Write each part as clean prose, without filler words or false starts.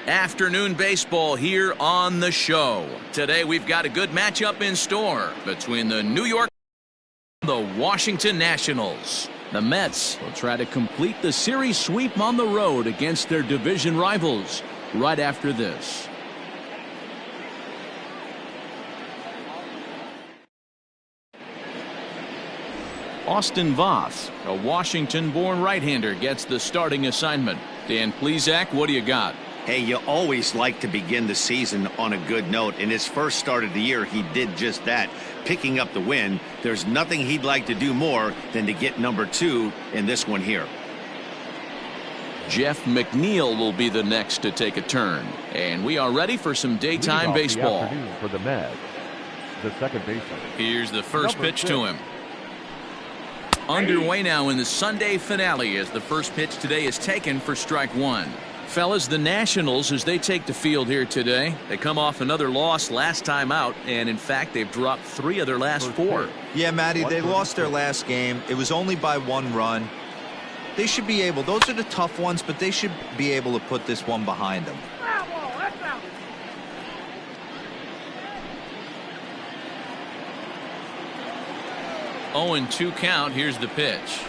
Afternoon baseball here on the show. Today we've got a good matchup in store between the New York and the Washington Nationals. The Mets will try to complete the series sweep on the road against their division rivals right after this. Austin Voth, a Washington-born right-hander, gets the starting assignment. Dan Plesac, what do you got? Hey, you always like to begin the season on a good note. In his first start of the year, he did just that, picking up the win. There's nothing he'd like to do more than to get number 2 in this one here. Jeff McNeil will be the next to take a turn. And we are ready for some daytime baseball. For the Mets, the second baseman. Here's the first pitch to him. Underway now in the Sunday finale as the first pitch today is taken for strike one. Fellas, the Nationals, as they take the field here today, they come off another loss last time out, and in fact they've dropped 3 of their last 4. Yeah, Matty, they lost their last game. It was only by 1 run. They should be able, those are the tough ones, but they should be able to put this one behind them. 0-2 count. Here's the pitch.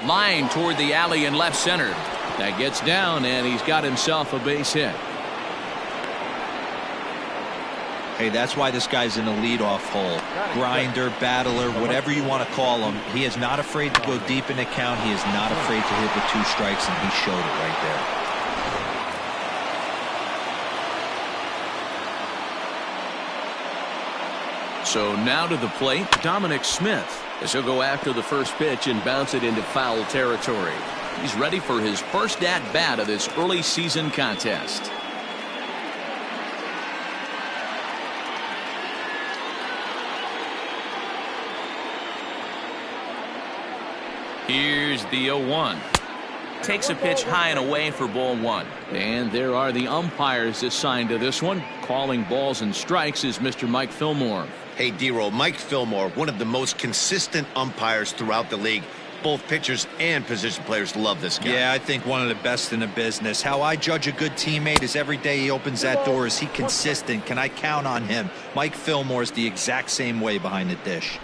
Line toward the alley in left center. That gets down, and he's got himself a base hit. Hey, that's why this guy's in a leadoff hole. Grinder, battler, whatever you want to call him. He is not afraid to go deep in the count. He is not afraid to hit with 2 strikes, and he showed it right there. So now to the plate, Dominic Smith, as he'll go after the first pitch and bounce it into foul territory. He's ready for his first at-bat of this early season contest. Here's the 0-1. Takes a pitch high and away for ball 1. And there are the umpires assigned to this one. Calling balls and strikes is Mr. Mike Fillmore. Hey, D-Roll, Mike Fillmore, one of the most consistent umpires throughout the league. Both pitchers and position players love this guy. Yeah, I think one of the best in the business. How I judge a good teammate is every day he opens that door. Is he consistent? Can I count on him? Mike Fillmore is the exact same way behind the dish.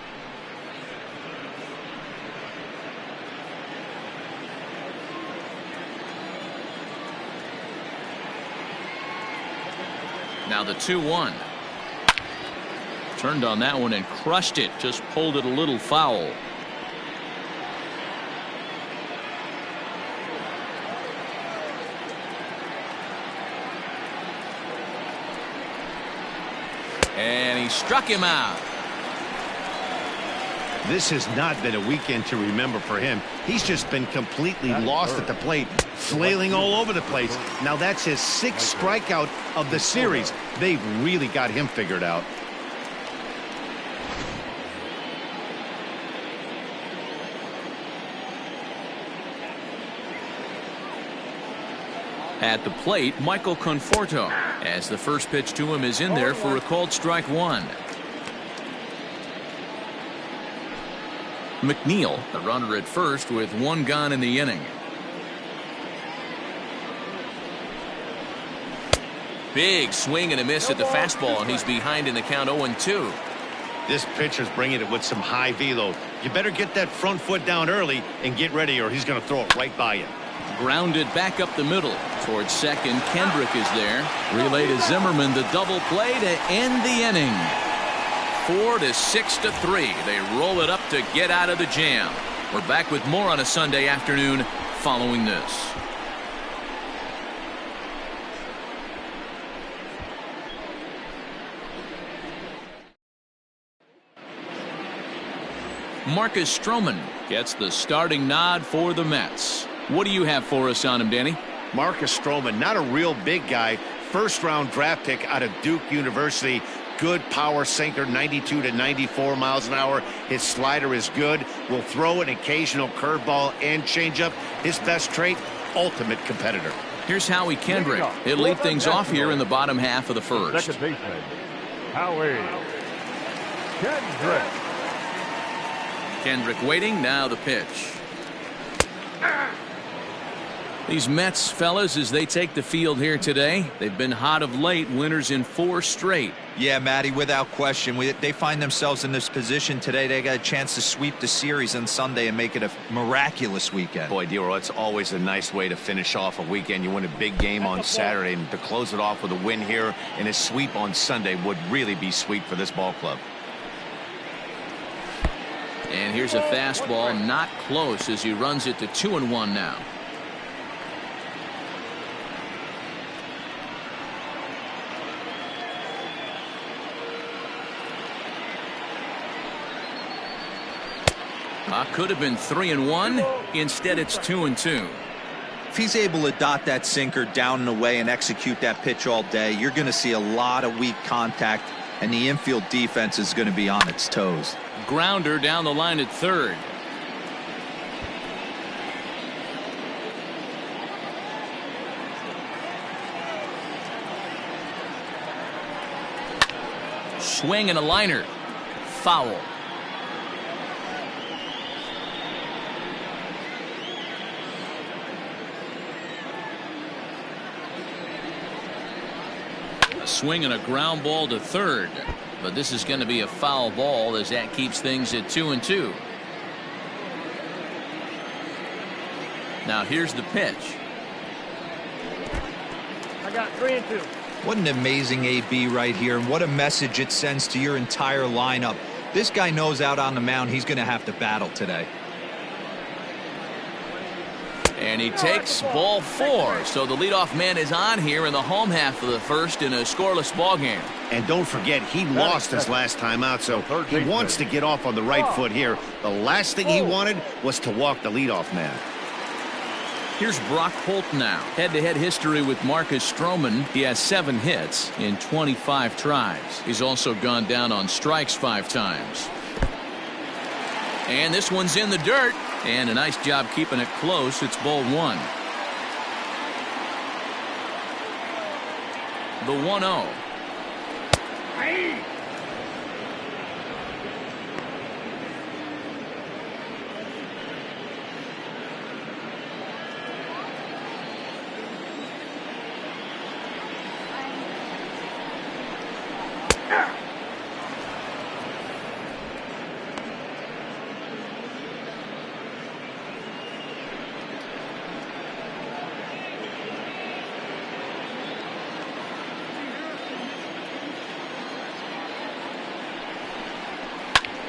Now the 2-1. Turned on that one and crushed it. Just pulled it a little foul. And he struck him out. This has not been a weekend to remember for him. He's just been completely lost at the plate, flailing all over the place. Now that's his 6th strikeout of the series. They've really got him figured out. At the plate, Michael Conforto, as the first pitch to him is in there for a called strike 1. McNeil, the runner at first with 1 gone in the inning. Big swing and a miss at the fastball, and he's behind in the count 0-2. This pitcher's bringing it with some high velo. You better get that front foot down early and get ready, or he's going to throw it right by you. Grounded back up the middle. Towards second, Kendrick is there. Relay to Zimmerman, the double play to end the inning. 4-6-3. They roll it up to get out of the jam. We're back with more on a Sunday afternoon following this. Marcus Stroman gets the starting nod for the Mets. What do you have for us on him, Danny? Marcus Stroman, not a real big guy. First-round draft pick out of Duke University. Good power sinker, 92 to 94 miles an hour. His slider is good. Will throw an occasional curveball and changeup. His best trait, ultimate competitor. Here's Howie Kendrick. He'll lead things off here in the bottom half of the first. Second baseman, Howie Kendrick. Kendrick waiting. Now the pitch. These Mets, fellas, as they take the field here today, they've been hot of late, winners in 4 straight. Yeah, Matty, without question. They find themselves in this position today. They got a chance to sweep the series on Sunday and make it a miraculous weekend. Boy, Dero, it's always a nice way to finish off a weekend. You win a big game on Saturday, and to close it off with a win here and a sweep on Sunday would really be sweet for this ball club. And here's a fastball, not close, as he runs it to 2-1 now. Could have been 3-1. Instead, it's 2-2. If he's able to dot that sinker down and away and execute that pitch all day, you're going to see a lot of weak contact, and the infield defense is going to be on its toes. Grounder down the line at third. Swing and a liner. Foul. A swing and a ground ball to third. But this is going to be a foul ball as that keeps things at 2-2. Now here's the pitch. I got 3-2. What an amazing AB right here, and what a message it sends to your entire lineup. This guy knows out on the mound he's going to have to battle today. And he takes ball 4. So the leadoff man is on here in the home half of the first in a scoreless ball game. And don't forget, he lost his last time out, so he wants to get off on the right foot here. The last thing he wanted was to walk the leadoff man. Here's Brock Holt now. Head-to-head history with Marcus Stroman. He has 7 hits in 25 tries. He's also gone down on strikes 5 times. And this one's in the dirt. And a nice job keeping it close. It's ball 1. The 1-0.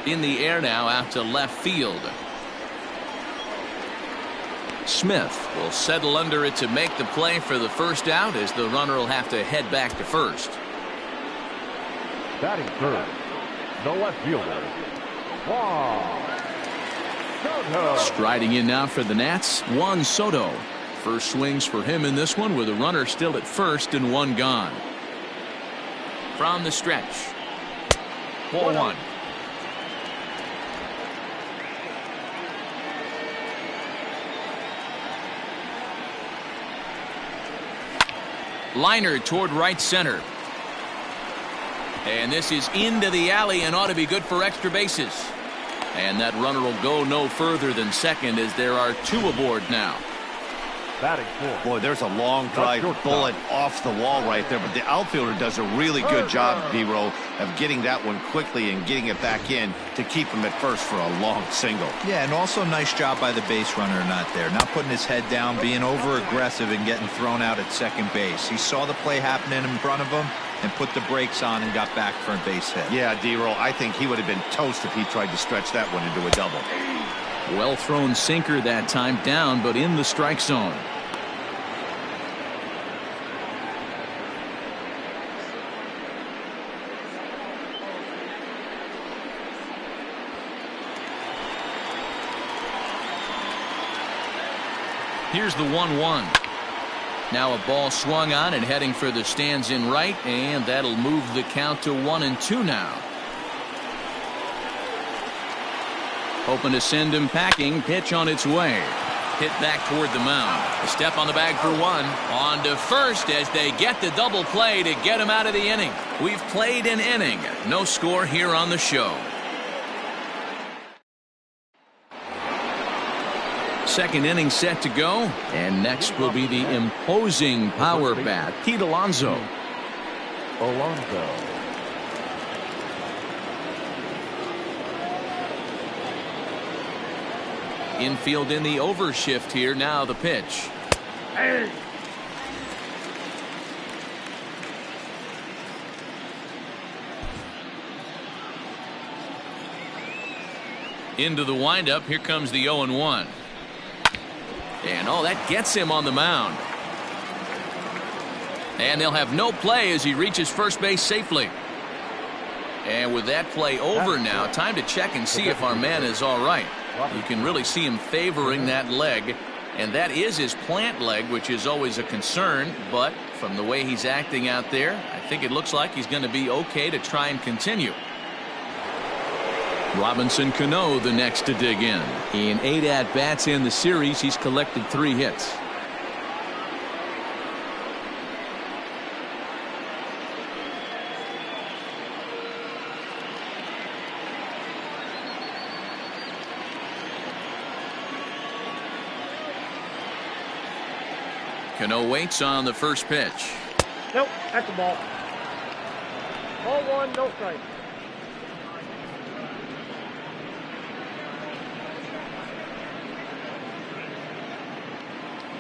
In the air now out to left field. Smith will settle under it to make the play for the first out, as the runner will have to head back to first. Batting third, the left fielder, Juan Soto. Striding in now for the Nats, Juan Soto. First swings for him in this one, with a runner still at first and 1 gone. From the stretch, ball 1. Liner toward right center. And this is into the alley and ought to be good for extra bases. And that runner will go no further than second, as there are 2 aboard now. Batting fourth. Boy, there's a long drive bullet off the wall right there, but the outfielder does a really good job, Dero, of getting that one quickly and getting it back in to keep him at first for a long single. Yeah, and also nice job by the base runner not there. Not putting his head down, being over-aggressive and getting thrown out at second base. He saw the play happening in front of him and put the brakes on and got back for a base hit. Yeah, Dero, I think he would have been toast if he tried to stretch that one into a double. Well thrown sinker that time, down but in the strike zone. Here's the 1-1. Now a ball swung on and heading for the stands in right, and that'll move the count to 1-2 now. Hoping to send him packing. Pitch on its way. Hit back toward the mound. A step on the bag for 1. On to first as they get the double play to get him out of the inning. We've played an inning. No score here on the show. second inning set to go. And next will be the imposing power bat, Pete Alonso. Alonso. Infield in the overshift here. Now the pitch. Hey. Into the windup. Here comes the 0-1. And oh, that gets him on the mound. And they'll have no play as he reaches first base safely. And with that play over now, time to check and see if our man is all right. You can really see him favoring that leg. And that is his plant leg, which is always a concern. But from the way he's acting out there, I think it looks like he's going to be okay to try and continue. Robinson Cano the next to dig in. In 8 at-bats in the series, he's collected 3 hits. Cano waits on the first pitch. Nope, that's the ball. Ball 1, no strike.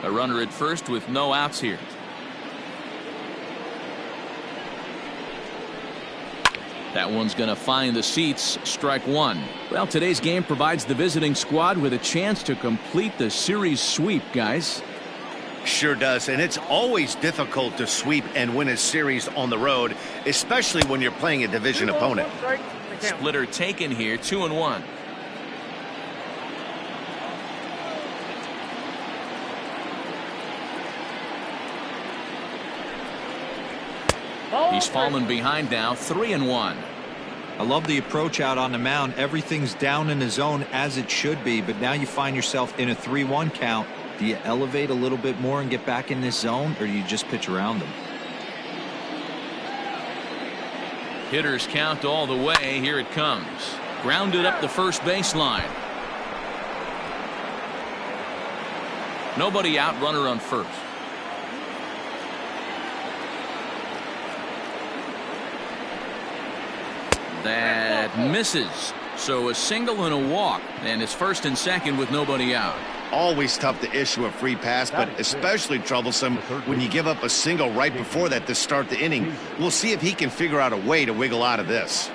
A runner at first with no outs here. That one's going to find the seats. Strike 1. Well, today's game provides the visiting squad with a chance to complete the series sweep, guys. Sure does, and it's always difficult to sweep and win a series on the road, especially when you're playing a division opponent. Splitter taken here, 2-1. He's fallen behind now, 3-1. I love the approach out on the mound. Everything's down in the zone as it should be, but now you find yourself in a 3-1 count. Do you elevate a little bit more and get back in this zone, or do you just pitch around them? Hitters count all the way. Here it comes. Grounded up the first baseline. Nobody out, runner on first. That misses. So a single and a walk, and it's first and second with nobody out. Always tough to issue a free pass, but especially troublesome when you give up a single right before that to start the inning. We'll see if he can figure out a way to wiggle out of this.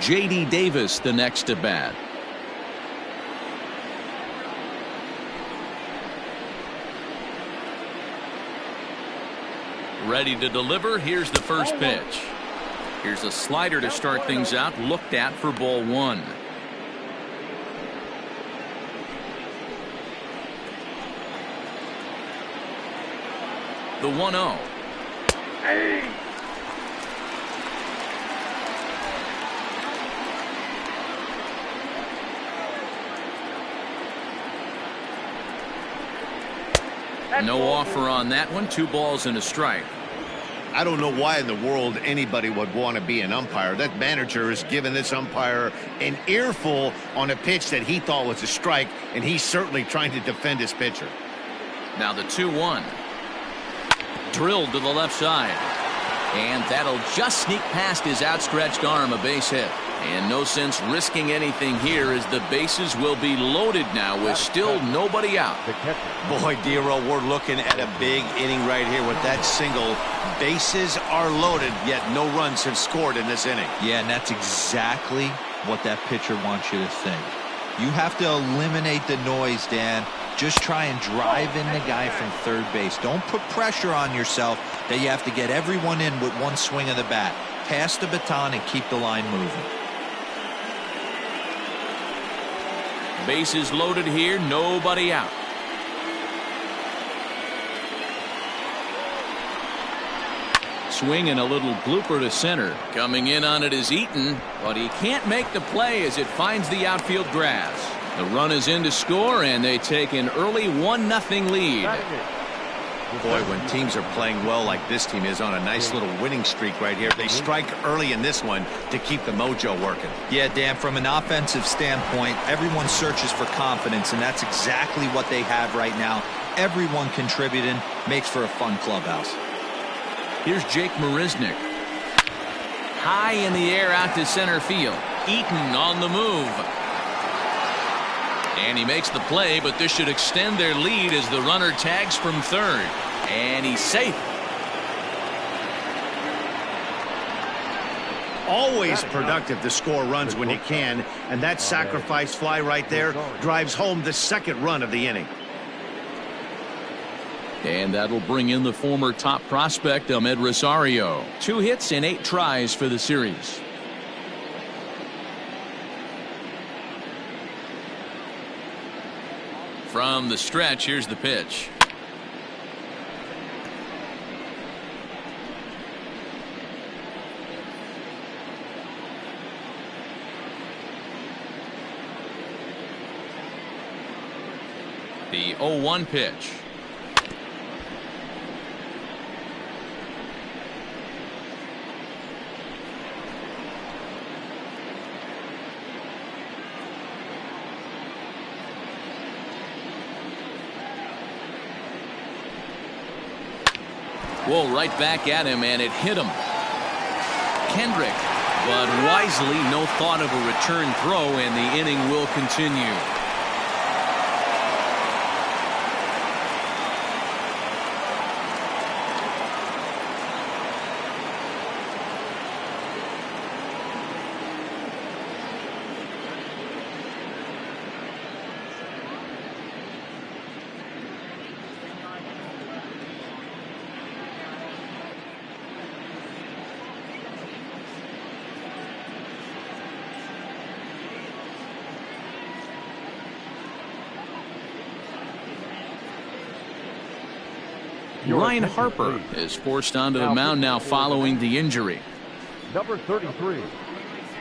J.D. Davis the next to bat. Ready to deliver. Here's the first pitch. Here's a slider to start things out. Looked at for ball 1. The 1-0. Hey. No offer on that one. 2 balls and a strike. I don't know why in the world anybody would want to be an umpire. That manager has given this umpire an earful on a pitch that he thought was a strike, and he's certainly trying to defend his pitcher. Now the 2-1. Drilled to the left side. And that'll just sneak past his outstretched arm, a base hit. And no sense risking anything here as the bases will be loaded now with still nobody out. Boy, Dero, we're looking at a big inning right here with that single. Bases are loaded, yet no runs have scored in this inning. Yeah, and that's exactly what that pitcher wants you to think. You have to eliminate the noise, Dan. Just try and drive in the guy from third base. Don't put pressure on yourself that you have to get everyone in with one swing of the bat. Pass the baton and keep the line moving. Bases loaded here, nobody out. Swing and a little blooper to center. Coming in on it is Eaton, but he can't make the play as it finds the outfield grass. The run is in to score, and they take an early 1-0 lead. Boy, when teams are playing well like this team is on a nice little winning streak right here, they strike early in this one to keep the mojo working. Yeah, Dan, from an offensive standpoint, everyone searches for confidence, and that's exactly what they have right now. Everyone contributing makes for a fun clubhouse. Here's Jake Marisnick. High in the air out to center field. Eaton on the move. And he makes the play, but this should extend their lead as the runner tags from third. And he's safe. Always productive to score runs when you can, and that sacrifice fly right there drives home the second run of the inning. And that'll bring in the former top prospect, Ahmed Rosario. 2 hits and 8 tries for the series. From the stretch, here's the pitch. The 0-1 pitch. Whoa, right back at him, and it hit him. Kendrick, but wisely, no thought of a return throw, and the inning will continue. Ryan Harper is forced onto the mound now following the injury. Number 33,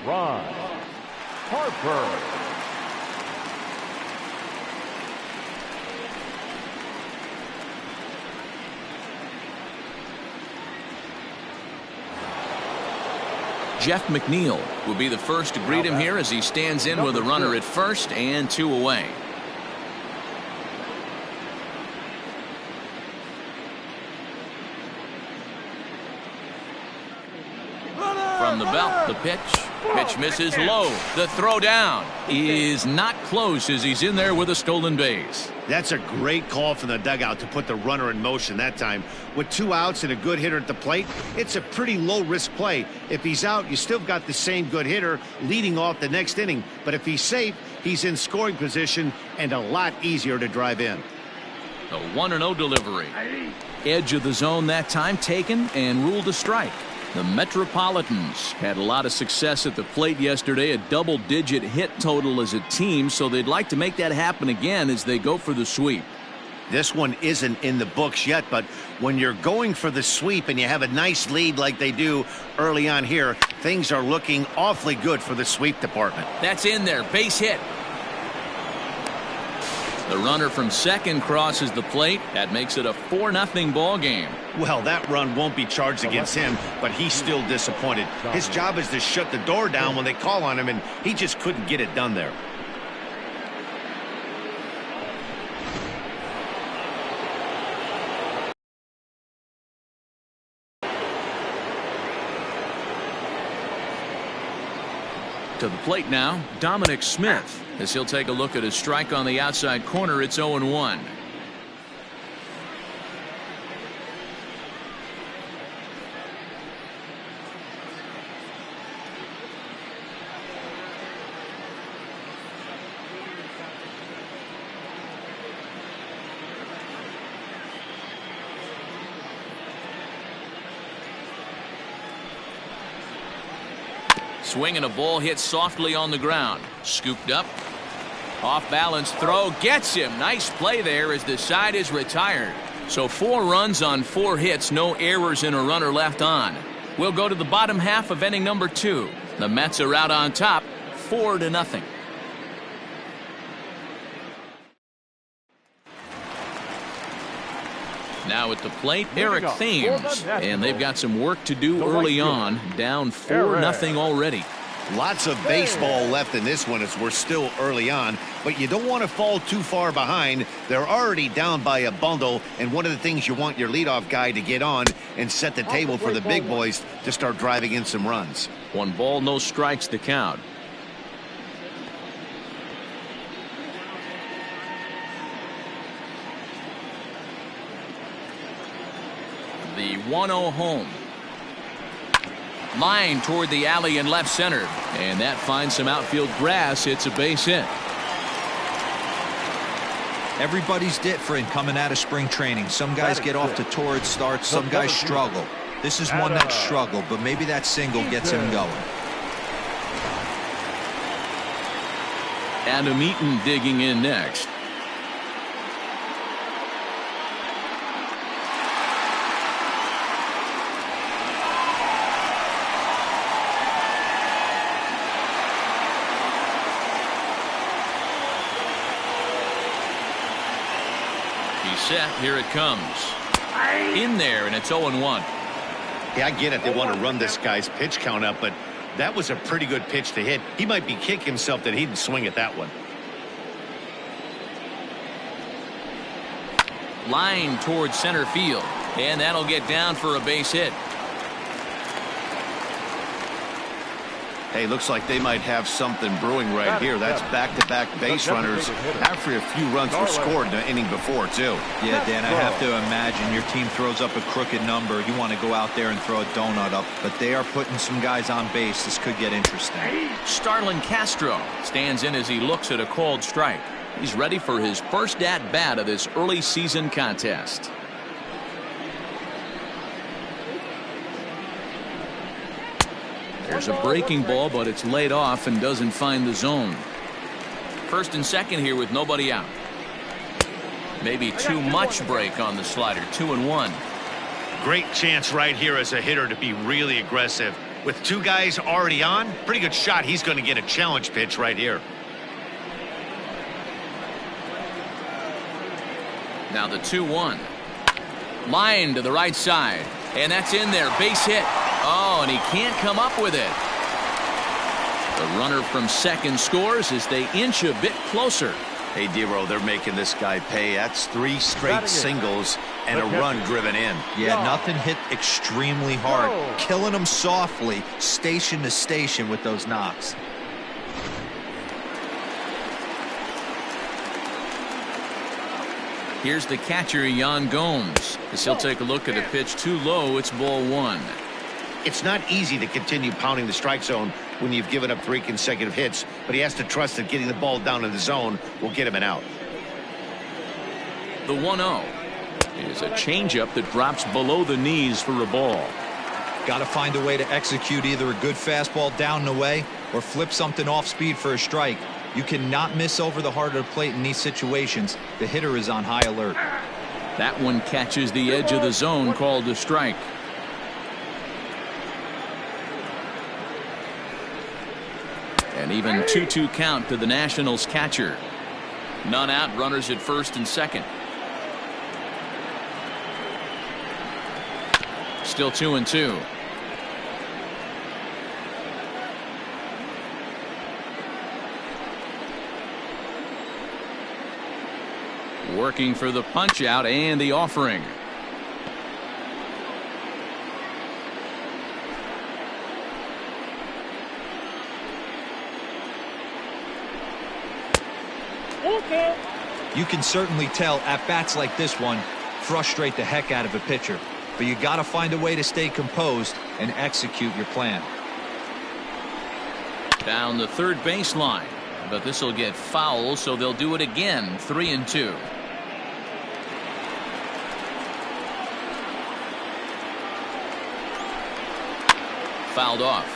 Ron Harper. Jeff McNeil will be the first to greet him here as he stands in with a runner at first and 2 away. From the belt, the pitch. Pitch misses low. The throw down is not close as he's in there with a stolen base. That's a great call from the dugout to put the runner in motion that time. With 2 outs and a good hitter at the plate, it's a pretty low-risk play. If he's out, you still got the same good hitter leading off the next inning. But if he's safe, he's in scoring position and a lot easier to drive in. The 1-0 delivery. Edge of the zone that time taken and ruled a strike. The Metropolitans had a lot of success at the plate yesterday, a double-digit hit total as a team, so they'd like to make that happen again as they go for the sweep. This one isn't in the books yet, but when you're going for the sweep and you have a nice lead like they do early on here, things are looking awfully good for the sweep department. That's in there, base hit. The runner from second crosses the plate. That makes it a 4-0 ball game. Well, that run won't be charged against him, but he's still disappointed. His job is to shut the door down when they call on him, and he just couldn't get it done there. To the plate now, Dominic Smith, as he'll take a look at his strike on the outside corner. It's 0-1. Swing and a ball hit softly on the ground. Scooped up. Off balance throw gets him. Nice play there as the side is retired. So 4 runs on 4 hits, no errors and a runner left on. We'll go to the bottom half of inning number 2. The Mets are out on top 4-0. Now at the plate, Eric up, Thames. And they've got some work to do early on. Down 4-0 already. Lots of baseball left in this one as we're still early on, but you don't want to fall too far behind. They're already down by a bundle, and one of the things you want your leadoff guy to get on and set the table for the big boys to start driving in some runs. 1 ball, no strikes to count. The 1-0 home. Line toward the alley in left center. And that finds some outfield grass. It's a base hit. Everybody's different coming out of spring training. Some guys get off to torrid starts. Some guys struggle. This is one that struggled, but maybe that single gets him going. Adam Eaton digging in next. Set. Here it comes. In there, and it's 0-1. Yeah, I get it. They want to run this guy's pitch count up, but that was a pretty good pitch to hit. He might be kicking himself that he didn't swing at that one. Line towards center field, and that'll get down for a base hit. Hey, looks like they might have something brewing right here. That's back-to-back base runners after a few runs were scored in the inning before, too. Yeah, Dan, I have to imagine your team throws up a crooked number. You want to go out there and throw a donut up, but they are putting some guys on base. This could get interesting. Starlin Castro stands in as he looks at a called strike. He's ready for his first at-bat of this early season contest. There's a breaking ball, but it's laid off and doesn't find the zone. First and second here with nobody out. Maybe too much break on the slider. 2-1. Great chance right here as a hitter to be really aggressive. With 2 guys already on, pretty good shot. He's going to get a challenge pitch right here. Now the 2-1. Line to the right side. And that's in there. Base hit. Oh, and he can't come up with it. The runner from second scores as they inch a bit closer. Hey, Dero, they're making this guy pay. That's 3 straight singles and a run driven in. Yeah, nothing hit extremely hard. Killing them softly, station to station with those knocks. Here's the catcher, Yan Gomes. As he'll take a look at a pitch too low, it's ball 1. It's not easy to continue pounding the strike zone when you've given up 3 consecutive hits, but he has to trust that getting the ball down in the zone will get him an out. The 1-0 is a changeup that drops below the knees for a ball. Got to find a way to execute either a good fastball down and away or flip something off speed for a strike. You cannot miss over the heart of the plate in these situations. The hitter is on high alert. That one catches the edge of the zone, called a strike. An even 2-2 count to the Nationals catcher. None out, runners at first and second. Still 2-2. Working for the punch out and the offering. You can certainly tell at bats like this one frustrate the heck out of a pitcher, but you got to find a way to stay composed and execute your plan. Down the third baseline, but this will get foul, so they'll do it again. 3-2. Fouled off.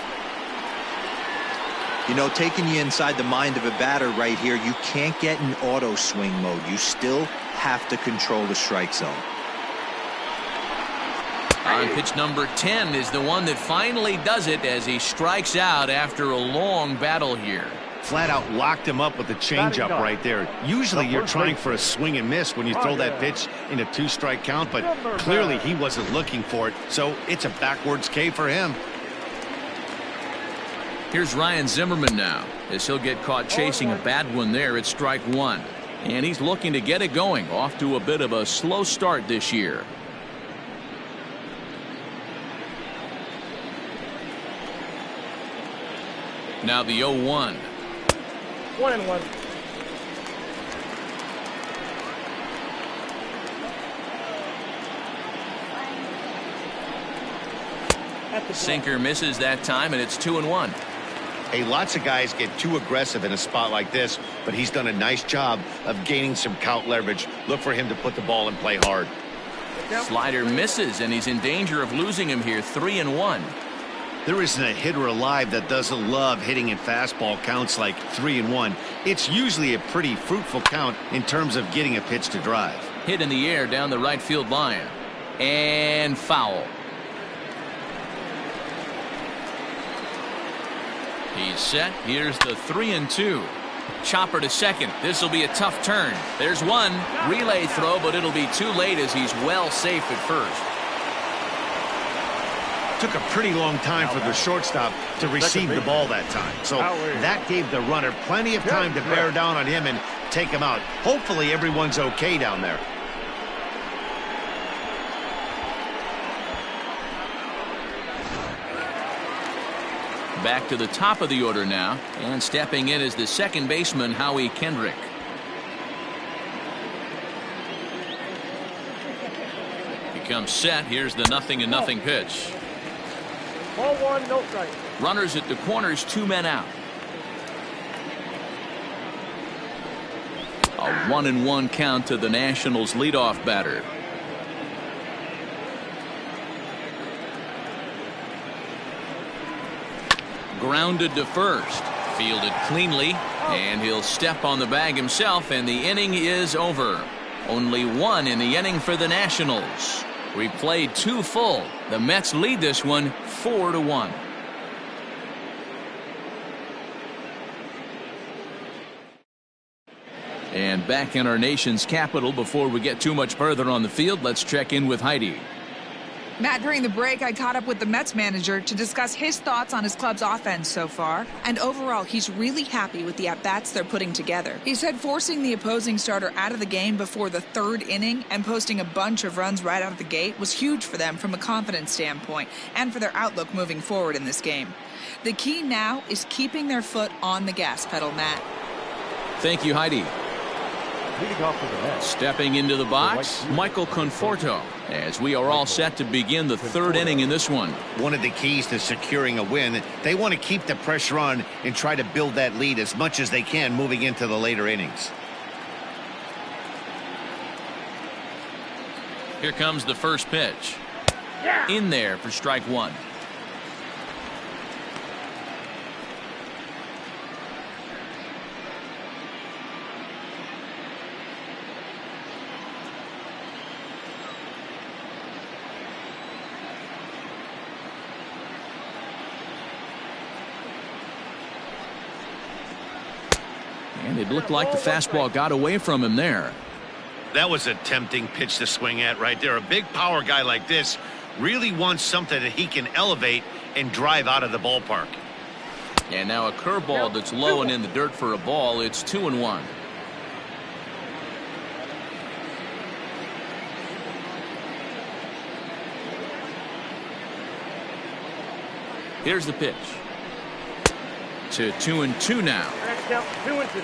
You know, taking you inside the mind of a batter right here, you can't get in auto swing mode. You still have to control the strike zone. On pitch number 10 is the one that finally does it as he strikes out after a long battle here. flat out locked him up with the changeup right there. Usually you're trying for a swing and miss when you throw that pitch in a 2-strike count, but clearly he wasn't looking for it, so it's a backwards K for him. Here's Ryan Zimmerman now, as he'll get caught chasing a bad one there at strike one. And he's looking to get it going, off to a bit of a slow start this year. Now the 0-1. 1-1. Sinker misses that time, and it's 2-1. Hey, lots of guys get too aggressive in a spot like this, but he's done a nice job of gaining some count leverage. Look for him to put the ball in play hard. Slider misses, and he's in danger of losing him here. 3-1. There isn't a hitter alive that doesn't love hitting in fastball counts like 3-1. It's usually a pretty fruitful count in terms of getting a pitch to drive. Hit in the air down the right field line. And foul. He's set. Here's the 3-2. Chopper to second. This will be a tough turn. There's one. Relay throw, but it'll be too late as he's well safe at first. Took a pretty long time for the shortstop to receive the ball that time. So that gave the runner plenty of time to bear down on him and take him out. Hopefully everyone's okay down there. Back to the top of the order now, and stepping in is the second baseman, Howie Kendrick. He comes set. Here's the 0-0 pitch. Ball 1, no strike. Runners at the corners, 2 men out. A 1-1 count to the Nationals leadoff batter. Grounded to first, fielded cleanly, and he'll step on the bag himself, and the inning is over. Only 1 in the inning for the Nationals. We played 2 full. The Mets lead this one 4-1. And back in our nation's capital, before we get too much further on the field, let's check in with Heidi. Matt, during the break, I caught up with the Mets manager to discuss his thoughts on his club's offense so far. And overall, he's really happy with the at-bats they're putting together. He said forcing the opposing starter out of the game before the 3rd inning and posting a bunch of runs right out of the gate was huge for them from a confidence standpoint and for their outlook moving forward in this game. The key now is keeping their foot on the gas pedal, Matt. Thank you, Heidi. Leading off for the Mets. Stepping into the box, Michael Conforto, as we are all set to begin the 3rd inning in this one. One of the keys to securing a win, they want to keep the pressure on and try to build that lead as much as they can moving into the later innings. Here comes the first pitch. In there for strike 1. And it looked like the fastball got away from him there. That was a tempting pitch to swing at right there. A big power guy like this really wants something that he can elevate and drive out of the ballpark. And now a curveball that's low and in the dirt for a ball. It's 2-1. Here's the pitch. To 2-2 now. Next count, 2-2.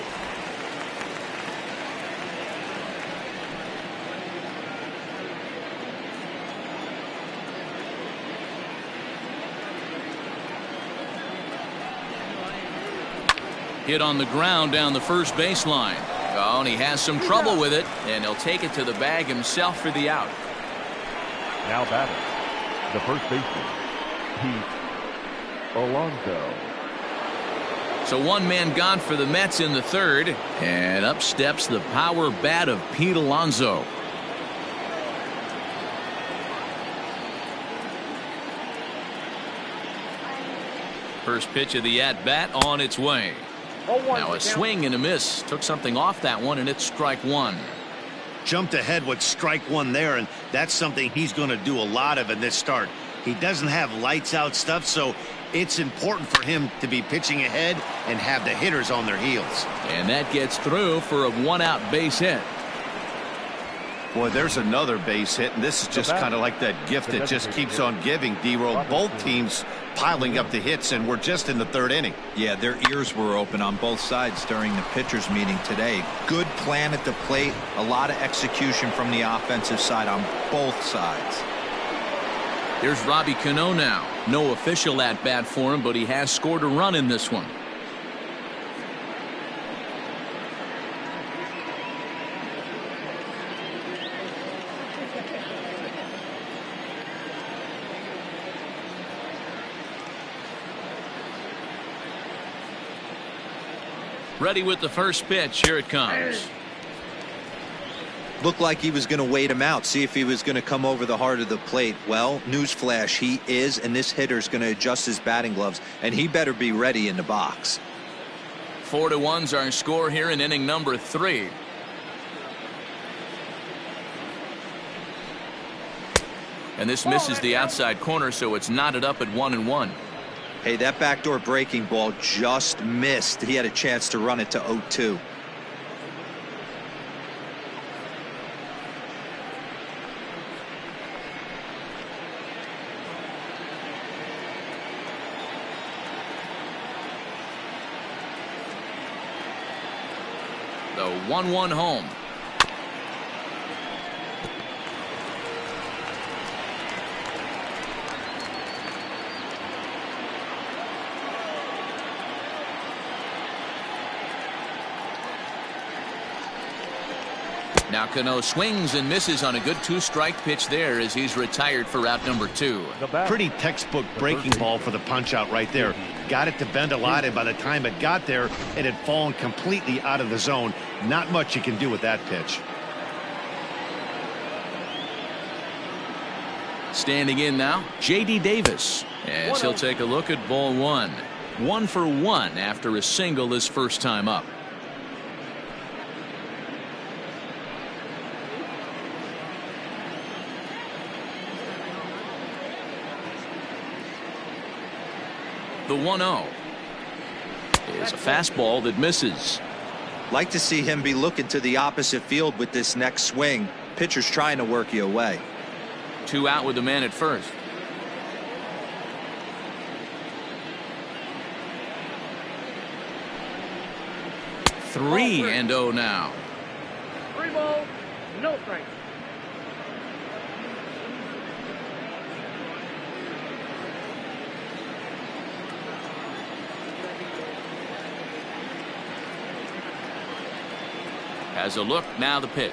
Hit on the ground down the first baseline. Oh, and he has some trouble with it, and he'll take it to the bag himself for the out. Now batting, the first baseman, Pete Alonso. So 1 man gone for the Mets in the 3rd, and up steps the power bat of Pete Alonso. First pitch of the at-bat on its way. 0-1. Now a swing and a miss. Took something off that one, and it's strike one. Jumped ahead with strike one there, and that's something he's going to do a lot of in this start. He doesn't have lights out stuff, so it's important for him to be pitching ahead and have the hitters on their heels. And that gets through for a one-out base hit. Boy, there's another base hit, and this is just kind of like that gift that just keeps on giving, D-Roll. Both teams piling up the hits, and we're just in the third inning. Yeah, their ears were open on both sides during the pitchers meeting today. Good plan at the plate, a lot of execution from the offensive side on both sides. Here's Robbie Cano now. No official at bat for him, but he has scored a run in this one. Ready with the first pitch. Here it comes. Looked like he was going to wait him out, see if he was going to come over the heart of the plate. Well, newsflash, he is, and this hitter's going to adjust his batting gloves, and he better be ready in the box. 4-1's our score here in inning number 3. And this misses the outside corner, so it's knotted up at 1-1. Hey, that backdoor breaking ball just missed. He had a chance to run it to 0-2. The 1-1 home. Now Cano swings and misses on a good 2-strike pitch there as he's retired for out number 2. Pretty textbook breaking ball for the punch out right there. Got it to bend a lot, and by the time it got there, it had fallen completely out of the zone. Not much you can do with that pitch. Standing in now, J.D. Davis. As he'll take a look at ball 1. 1 for 1 after a single his first time up. The 1-0 is a fastball that misses. Like to see him be looking to the opposite field with this next swing. Pitcher's trying to work you away. 2 out with the man at first. Three and 0 now. 3 balls, no strikes. Has a look, now the pitch.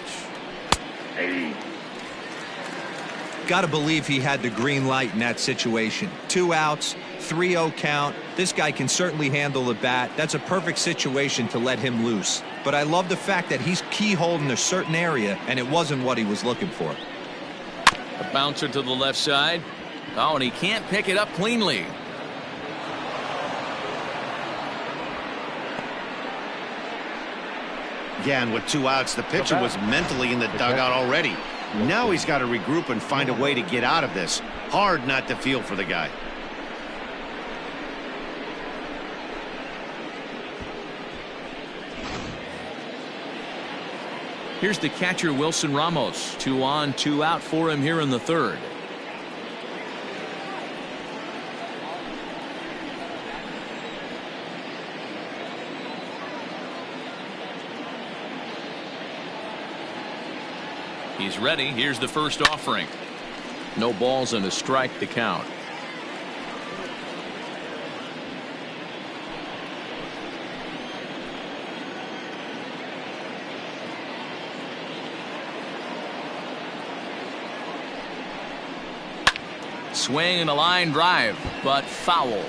Got to believe he had the green light in that situation. 2 outs, 3-0 count. This guy can certainly handle the bat. That's a perfect situation to let him loose. But I love the fact that he's keyholed in a certain area, and it wasn't what he was looking for. A bouncer to the left side. Oh, and he can't pick it up cleanly. Yeah, and with 2 outs, the pitcher was mentally in the dugout already. Now he's got to regroup and find a way to get out of this. Hard not to feel for the guy. Here's the catcher, Wilson Ramos. 2 on, 2 out for him here in the 3rd. He's ready. Here's the first offering. No balls and a strike to count. Swing and a line drive, but foul.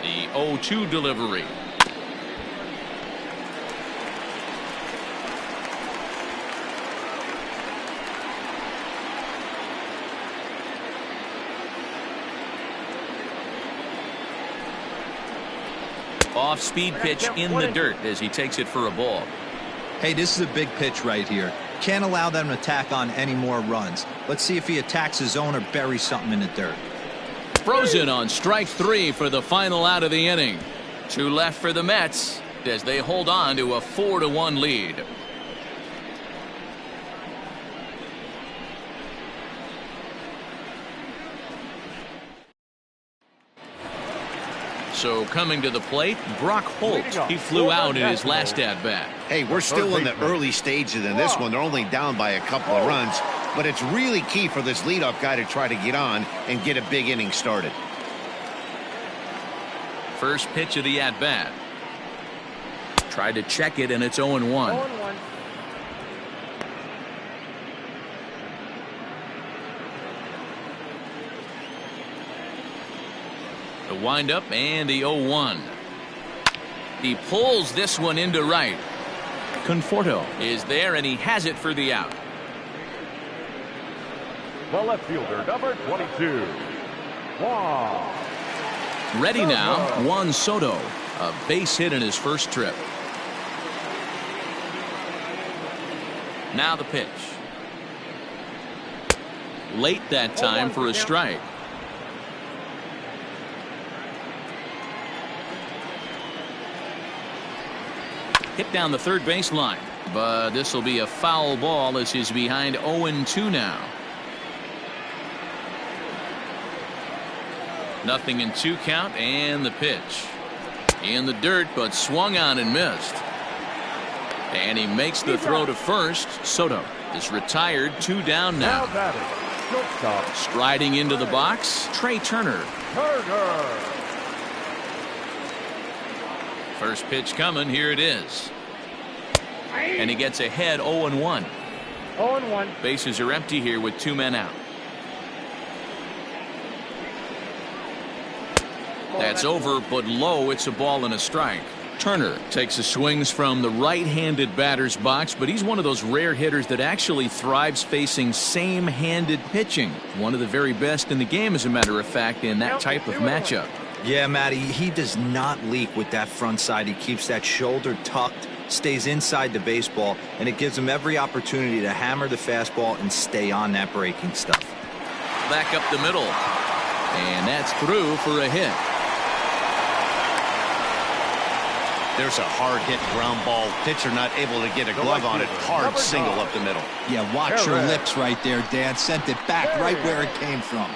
The 0-2 delivery. Off-speed pitch in the dirt as he takes it for a ball. Hey, this is a big pitch right here. Can't allow them to attack on any more runs. Let's see if he attacks his zone or buries something in the dirt. Frozen on strike 3 for the final out of the inning. 2 left for the Mets as they hold on to a 4-1 lead. So coming to the plate, Brock Holt. He flew out in his last at-bat. Hey, we're still in the early stages in this one. They're only down by a couple of runs, but it's really key for this leadoff guy to try to get on and get a big inning started. First pitch of the at-bat. Tried to check it, and it's 0-1. 0-1. The windup and the 0-1. He pulls this one into right. Conforto is there, and he has it for the out. The left fielder, number 22. Juan. Ready now, Juan Soto. A base hit in his first trip. Now the pitch. Late that time for a strike. Hit down the third base line, but this will be a foul ball as he's behind 0-2 now. Nothing in 2 count, and the pitch. In the dirt, but swung on and missed. And he makes the throw to first. Soto is retired, 2 down now. Striding into the box, Trey Turner. First pitch coming, here it is. And he gets ahead 0-1. 0-1. Bases are empty here with 2 men out. That's over, but low. It's a ball and a strike. Turner takes his swings from the right-handed batter's box, but he's one of those rare hitters that actually thrives facing same-handed pitching. One of the very best in the game, as a matter of fact, in that type of matchup. Yeah, Matty, he does not leak with that front side. He keeps that shoulder tucked, stays inside the baseball, and it gives him every opportunity to hammer the fastball and stay on that breaking stuff. Back up the middle. And that's through for a hit. There's a hard hit ground ball. Pitcher not able to get a glove on it. Hard single up the middle. Yeah, watch your lips right there, Dan. Sent it back right where it came from.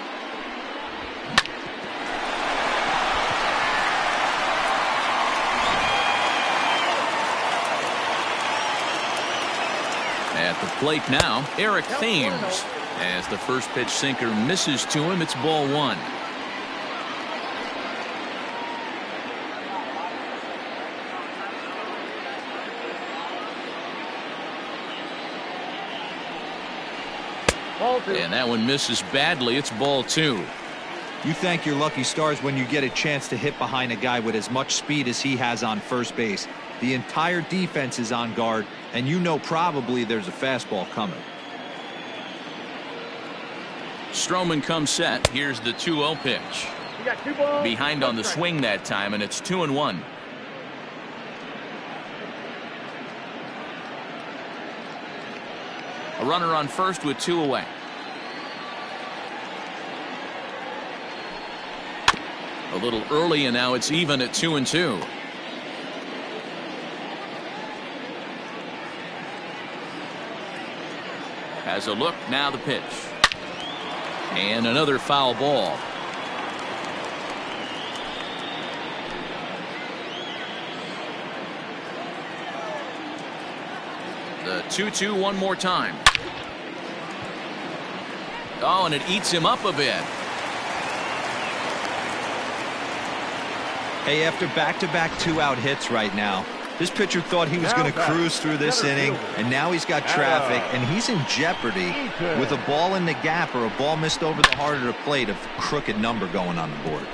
At the plate now, Eric Thames. As the first pitch sinker misses to him, it's ball 1. And that one misses badly. It's ball 2. You thank your lucky stars when you get a chance to hit behind a guy with as much speed as he has on first base. The entire defense is on guard, and you know probably there's a fastball coming. Stroman comes set. Here's the 2-0 pitch. You got 2 balls. Behind on the swing that time, and it's 2-1. A runner on first with 2 away. A little early, and now it's even at 2-2. Has a look, now the pitch. And another foul ball. The 2-2 one more time. Oh, and it eats him up a bit. Hey, after back-to-back 2-out hits right now, this pitcher thought he was going to cruise through this inning, and now he's got traffic, and he's in jeopardy with a ball in the gap or a ball missed over the heart of the plate, a crooked number going on the board.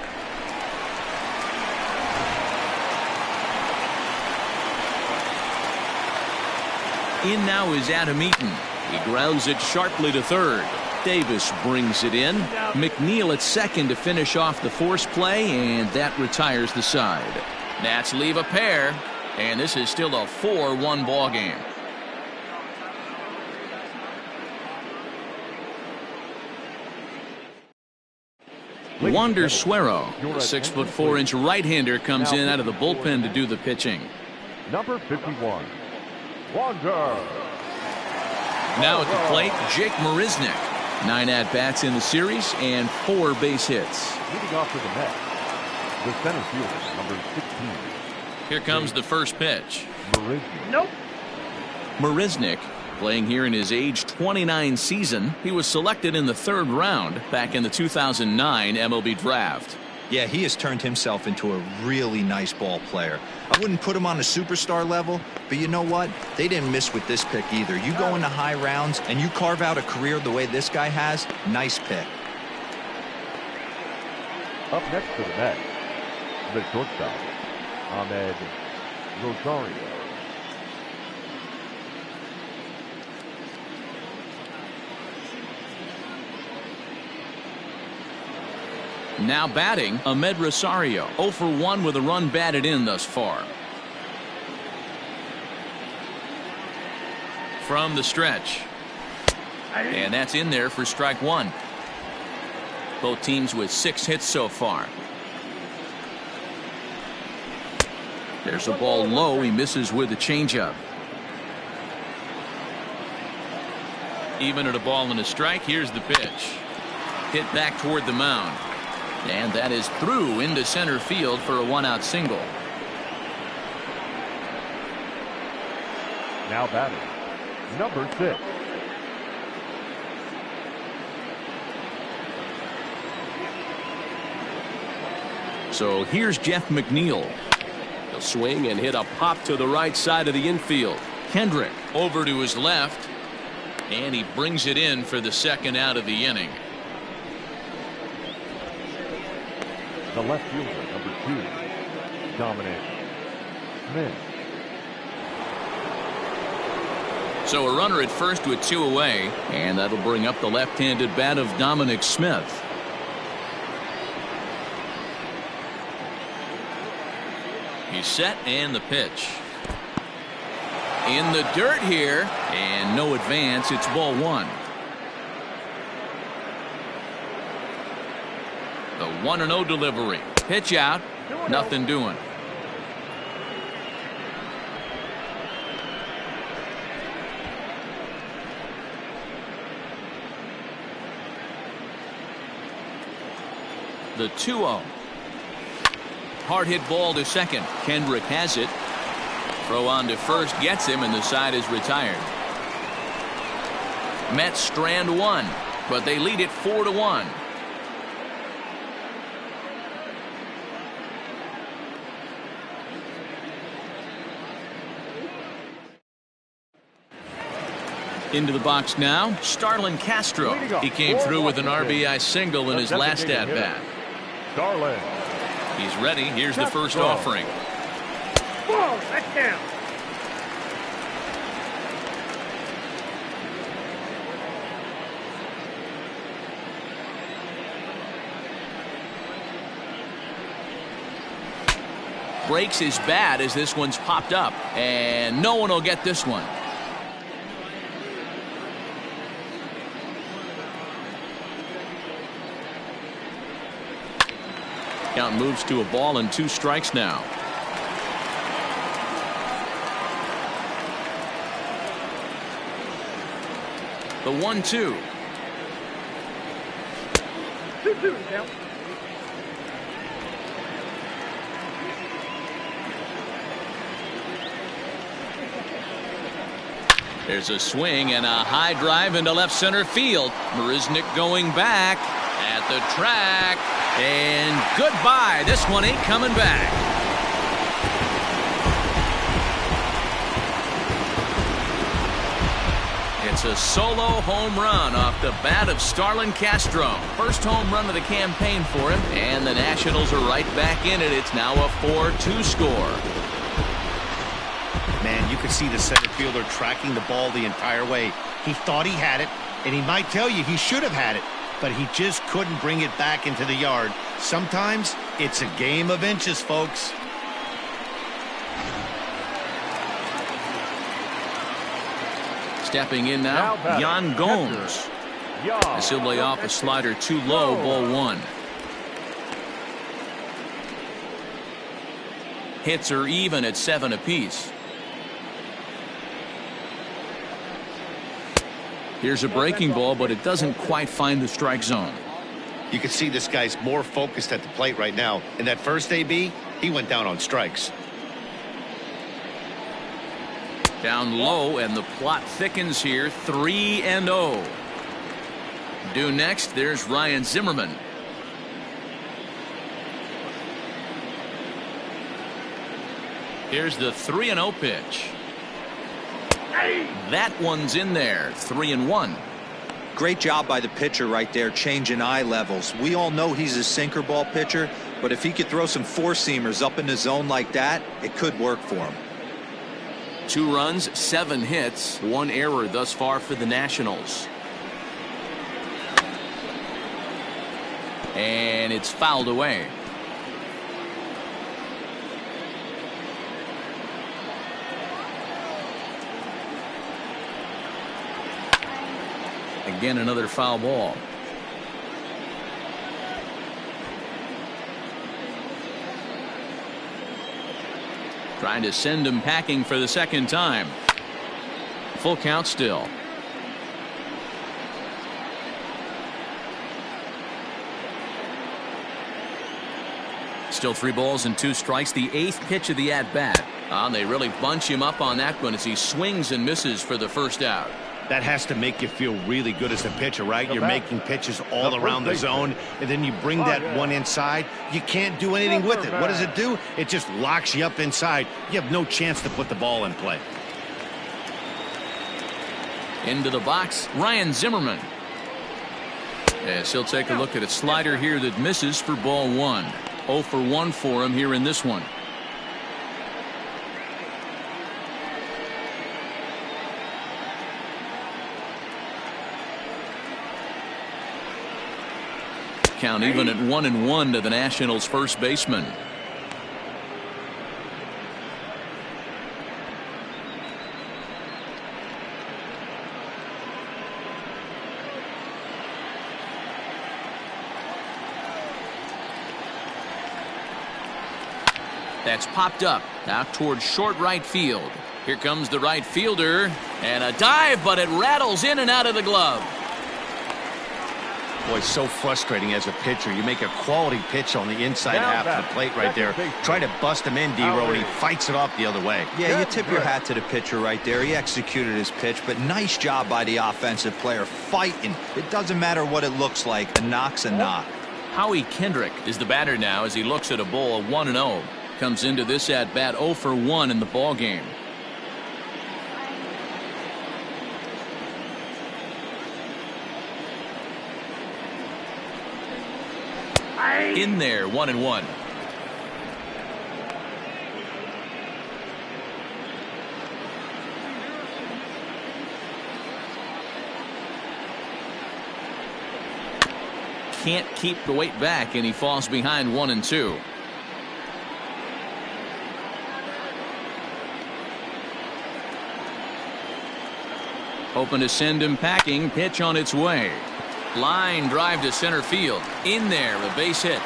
In now is Adam Eaton. He grounds it sharply to third. Davis brings it in. McNeil at second to finish off the force play, and that retires the side. Nats leave a pair, and this is still a 4-1 ball game. Wander Suero, the 6'4" right-hander, comes in out of the bullpen to do the pitching. Number 51, Wander. Now at the plate, Jake Marisnick. 9 at-bats in the series and 4 base hits. Leading off to the Mets, the center fielder, number 16. Here comes the first pitch. Marisnick. Nope. Marisnick, playing here in his age 29 season. He was selected in the 3rd round back in the 2009 MLB draft. Yeah, he has turned himself into a really nice ball player. I wouldn't put him on a superstar level, but you know what? They didn't miss with this pick either. You go into high rounds and you carve out a career the way this guy has, nice pick. Up next to the Mets, the shortstop, Ahmed Rosario. Now batting, Ahmed Rosario, 0 for 1 with a run batted in thus far. From the stretch. And that's in there for strike 1. Both teams with 6 hits so far. There's a ball low. He misses with a changeup. Even at a ball and a strike, here's the pitch. Hit back toward the mound. And that is through into center field for a 1-out single. Now batting, number 6. So here's Jeff McNeil. He'll swing and hit a pop to the right side of the infield. Kendrick over to his left. And he brings it in for the 2nd out of the inning. The left fielder, number 2, Dominic Smith. So a runner at first with 2 away, and that'll bring up the left-handed bat of Dominic Smith. He's set, and the pitch. In the dirt here, and no advance. It's ball 1. The 1-0 delivery. Pitch out. Nothing doing. The 2-0. Hard hit ball to second. Kendrick has it. Throw on to first gets him, and the side is retired. Mets strand 1, but they lead it 4-1. Into the box now, Starlin Castro. He came through with an RBI single in his last at-bat. Starlin. He's ready. Here's the first offering. Ball, that's down. Breaks his bat as this one's popped up, and no one will get this one. Count moves to a ball and 2 strikes now. The 1-2. 2-2 now. There's a swing and a high drive into left center field. Marisnick going back at the track. And goodbye. This one ain't coming back. It's a solo home run off the bat of Starlin Castro. First home run of the campaign for him. And the Nationals are right back in it. It's now a 4-2 score. Man, you could see the center fielder tracking the ball the entire way. He thought he had it, and he might tell you he should have had it, but he just couldn't bring it back into the yard. Sometimes it's a game of inches, folks. Stepping in now, Yan Gomes. As he'll lay off a slider too low, ball one. Hits are even at 7 apiece. Here's a breaking ball, but it doesn't quite find the strike zone. You can see this guy's more focused at the plate right now. In that first AB, he went down on strikes. Down low, and the plot thickens here. 3-0. Due next, there's Ryan Zimmerman. Here's the 3-0 pitch. That one's in there. 3-1. Great job by the pitcher right there, changing eye levels. We all know he's a sinker ball pitcher, but if he could throw some four-seamers up in the zone like that, it could work for him. 2 runs, 7 hits, 1 error thus far for the Nationals. And it's fouled away. Again, another foul ball. Trying to send him packing for the second time. Full count still. Still 3 balls and 2 strikes. The 8th pitch of the at-bat. They really bunch him up on that one as he swings and misses for the first out. That has to make you feel really good as a pitcher, right? You're making pitches all around the zone, and then you bring that one inside. You can't do anything with it. What does it do? It just locks you up inside. You have no chance to put the ball in play. Into the box, Ryan Zimmerman. Yes, he'll take a look at a slider here that misses for ball 1. 0 for 1 for him here in this one. Count even at 1-1 to the Nationals' first baseman. That's popped up out towards short right field. Here comes the right fielder, and a dive, but it rattles in and out of the glove. Boy, so frustrating as a pitcher. You make a quality pitch on the inside half of the plate right there. Try to bust him in, D-Row, and he fights it off the other way. Yeah, you tip your hat to the pitcher right there. He executed his pitch, but nice job by the offensive player fighting. It doesn't matter what it looks like. A knock's a knock. Howie Kendrick is the batter now as he looks at a ball of 1-0. Comes into this at-bat 0 for 1 in the ball game. In there, 1-1. Can't keep the weight back, and he falls behind 1-2. Hoping to send him packing. Pitch on its way. Line drive to center field. In there, a base hit.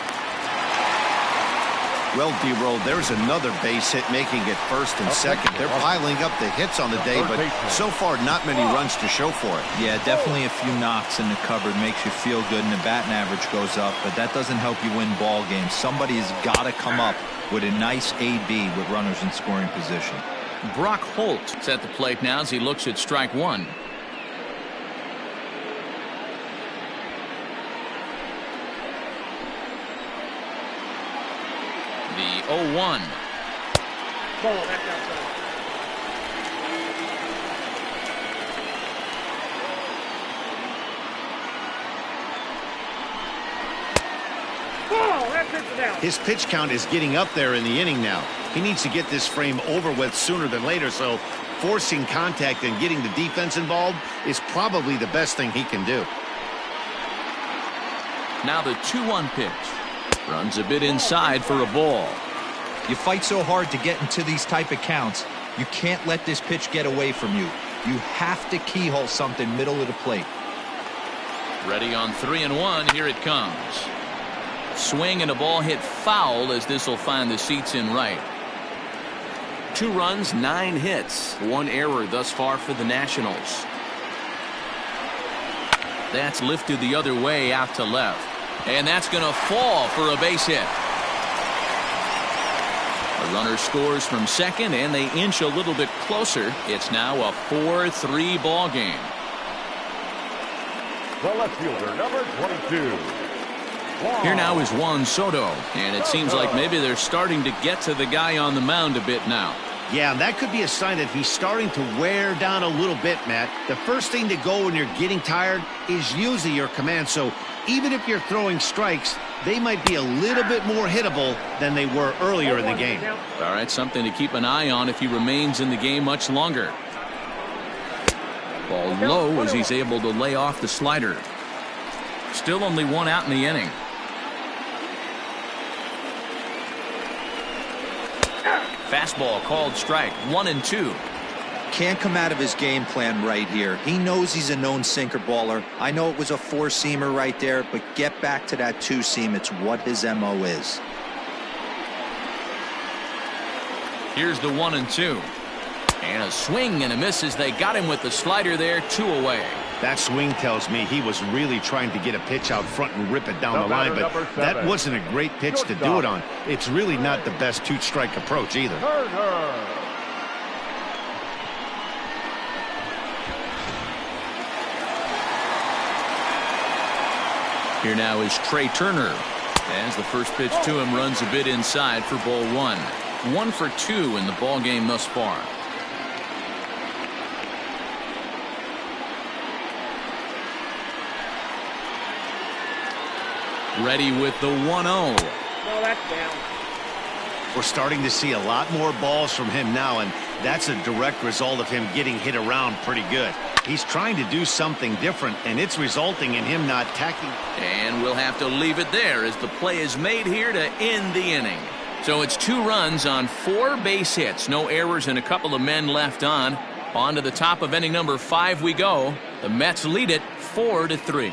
Well, D-Roll, there's another base hit, making it first and second. They're piling up the hits on the day, but so far not many runs to show for it. Yeah, definitely a few knocks in the cupboard makes you feel good, and the batting average goes up, but that doesn't help you win ball games. Somebody has got to come up with a nice AB with runners in scoring position. Brock Holt is at the plate now as he looks at strike one. The 0-1. Ball, that's outside. Ball, that hits it down. His pitch count is getting up there in the inning now. He needs to get this frame over with sooner than later, so forcing contact and getting the defense involved is probably the best thing he can do. Now the 2-1 pitch. Runs a bit inside for a ball. You fight so hard to get into these type of counts. You can't let this pitch get away from you. You have to keyhole something middle of the plate. Ready on 3-1. Here it comes. Swing and a ball hit foul as this will find the seats in right. 2 runs, 9 hits, 1 error thus far for the Nationals. That's lifted the other way out to left. And that's going to fall for a base hit. The runner scores from second, and they inch a little bit closer. It's now a 4-3 ball game. The left fielder, number 22. Here now is Juan Soto, and it seems like maybe they're starting to get to the guy on the mound a bit now. Yeah, that could be a sign that he's starting to wear down a little bit, Matt. The first thing to go when you're getting tired is usually your command. So even if you're throwing strikes, they might be a little bit more hittable than they were earlier in the game. All right, something to keep an eye on if he remains in the game much longer. Ball low as he's able to lay off the slider. Still only 1 out in the inning. Fastball called strike. 1-2. Can't come out of his game plan right here. He knows he's a known sinker baller. I know it was a 4-seamer right there, but get back to that 2-seam. It's what his MO is. Here's the 1-2. And a swing and a miss as they got him with the slider there. 2 away. That swing tells me he was really trying to get a pitch out front and rip it down the line, but that wasn't a great pitch to do it on. It's really not the best 2-strike approach either. Here now is Trey Turner. As the first pitch to him runs a bit inside for ball 1. 1 for 2 in the ball game thus far. Ready with the 1-0. No, that's down. We're starting to see a lot more balls from him now, and that's a direct result of him getting hit around pretty good. He's trying to do something different, and it's resulting in him not tacking. And we'll have to leave it there as the play is made here to end the inning. So it's 2 runs on 4 base hits. No errors and a couple of men left on. On to the top of inning number 5 we go. The Mets lead it 4-3.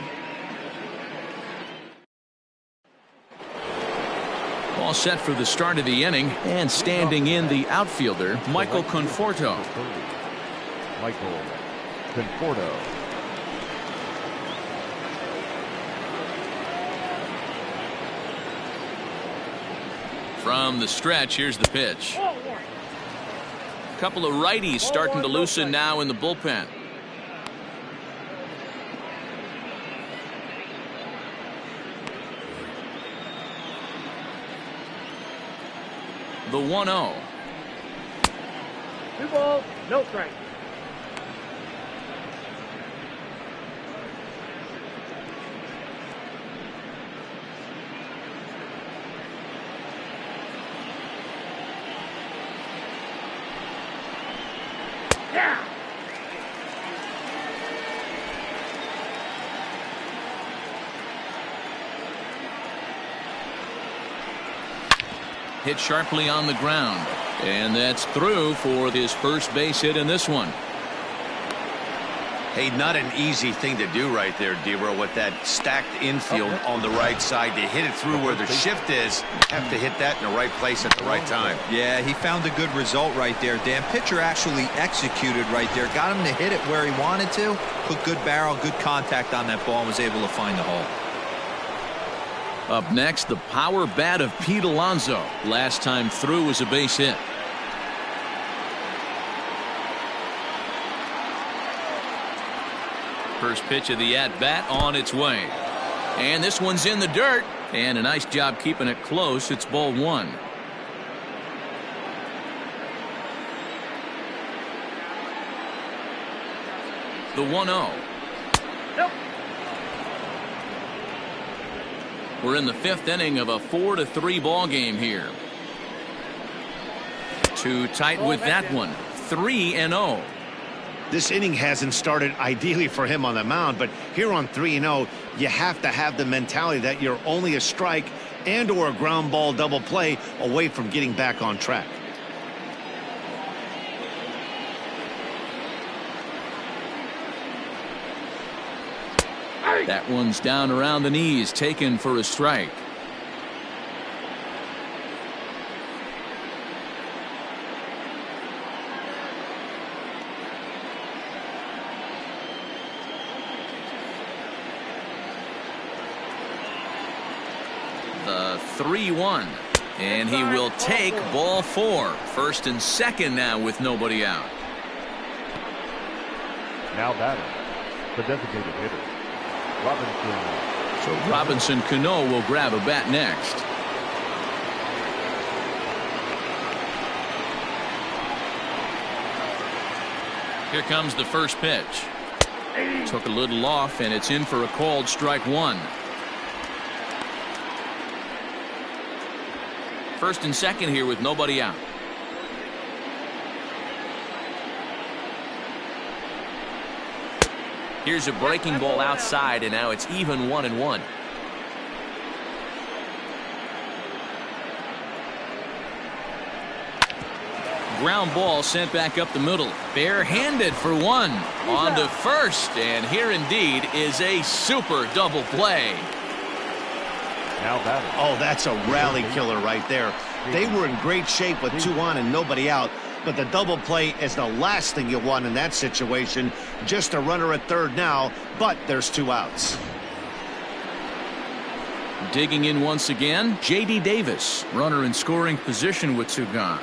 All set for the start of the inning, and standing in the outfielder, Michael Conforto. Michael Conforto. From the stretch, here's the pitch. A couple of righties starting to loosen now in the bullpen. The 1-0. 2 balls, no strike. Yeah. Hit sharply on the ground, and that's through for his first base hit in this one. Hey, not an easy thing to do right there, Dero, with that stacked infield on the right side. To hit it through where the shift is, have to hit that in the right place at the right time. Yeah, he found a good result right there, Dan. Pitcher actually executed right there. Got him to hit it where he wanted to. Put good barrel, good contact on that ball, and was able to find the hole. Up next, the power bat of Pete Alonso. Last time through was a base hit. First pitch of the at-bat on its way. And this one's in the dirt. And a nice job keeping it close. It's ball 1. The 1-0. Nope. We're in the 5th inning of a 4-3 ball game here. Too tight with that one. 3-0. This inning hasn't started ideally for him on the mound, but here on 3-0, you have to have the mentality that you're only a strike and or a ground ball double play away from getting back on track. That one's down around the knees, taken for a strike. The 3-1. And he will take ball 4. First and second now with nobody out. Now batting, the designated hitter, Robinson. So Robinson Cano will grab a bat next. Here comes the first pitch. Took a little off, and it's in for a called strike 1. First and second here with nobody out. Here's a breaking ball outside, and now it's even 1-1. Ground ball sent back up the middle. Barehanded for 1. On to first, and here indeed is a super double play. Now batting. Oh, that's a rally killer right there. They were in great shape with 2 on and nobody out, but the double play is the last thing you want in that situation. Just a runner at third now, but there's 2 outs. Digging in once again, J.D. Davis, runner in scoring position with 2 gone.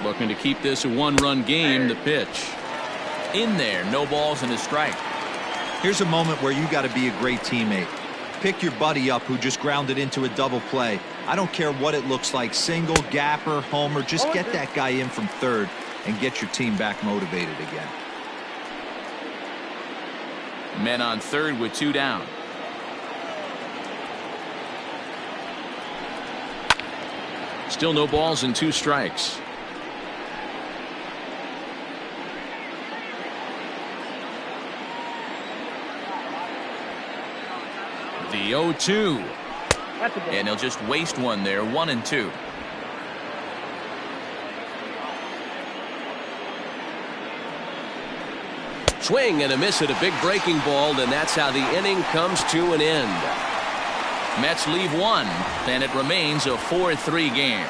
Looking to keep this a 1-run game. The pitch in there, no balls and a strike. Here's a moment where you got to be a great teammate. Pick your buddy up who just grounded into a double play. I don't care what it looks like, single, gapper, homer, just get that guy in from third and get your team back motivated again. Men on third with 2 down. Still no balls and 2 strikes. The 0-2. And he'll just waste one there. 1-2. Swing and a miss at a big breaking ball, and that's how the inning comes to an end. Mets leave 1, and it remains a 4-3 game.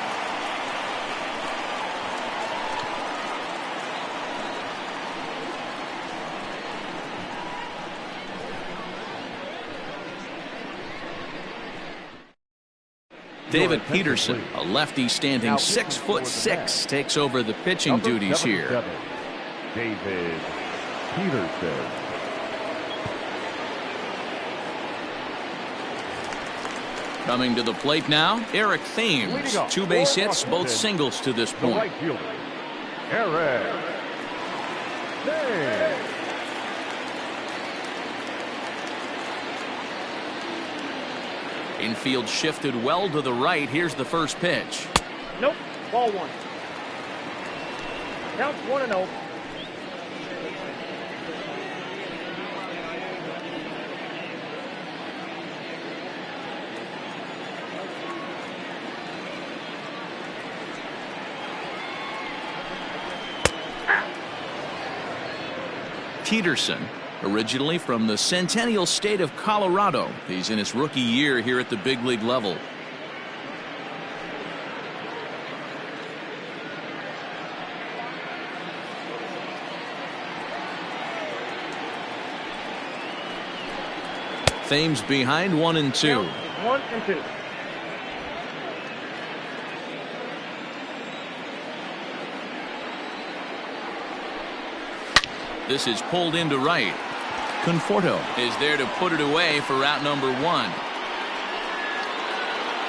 David Peterson, a lefty standing 6'6", takes over the pitching duties here. David Peterson. Coming to the plate now, Eric Thames. 2 base hits, both singles to this point. Right fielder, Eric Thames. Infield shifted well to the right. Here's the first pitch. Nope. Ball 1. Counts 1-0. Peterson, originally from the Centennial State of Colorado. He's in his rookie year here at the big league level. Thames behind 1-2. 1-2. This is pulled into right. Conforto is there to put it away for out number 1.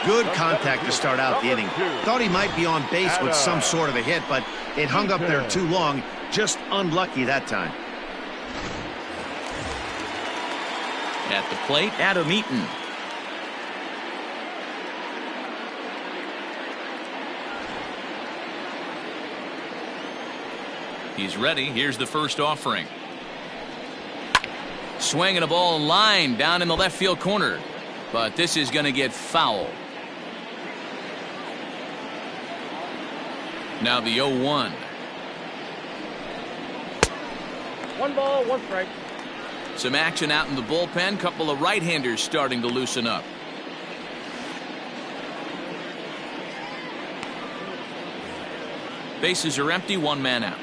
Good contact to start out the inning. Thought he might be on base with some sort of a hit, but it hung up there too long. Just unlucky that time. At the plate, Adam Eaton. He's ready. Here's the first offering. Swinging a ball line down in the left field corner. But this is going to get foul. Now the 0-1. 1 ball, 1 strike. Some action out in the bullpen. Couple of right-handers starting to loosen up. Bases are empty, 1 man out.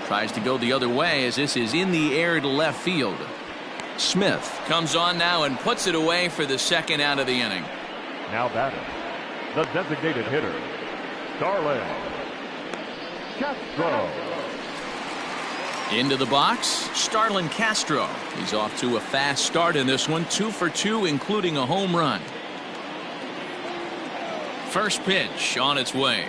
Tries to go the other way as this is in the air to left field. Smith comes on now and puts it away for the 2nd out of the inning. Now batting, the designated hitter, Starlin Castro. Into the box, Starlin Castro. He's off to a fast start in this one, 2 for 2, including a home run. First pitch on its way.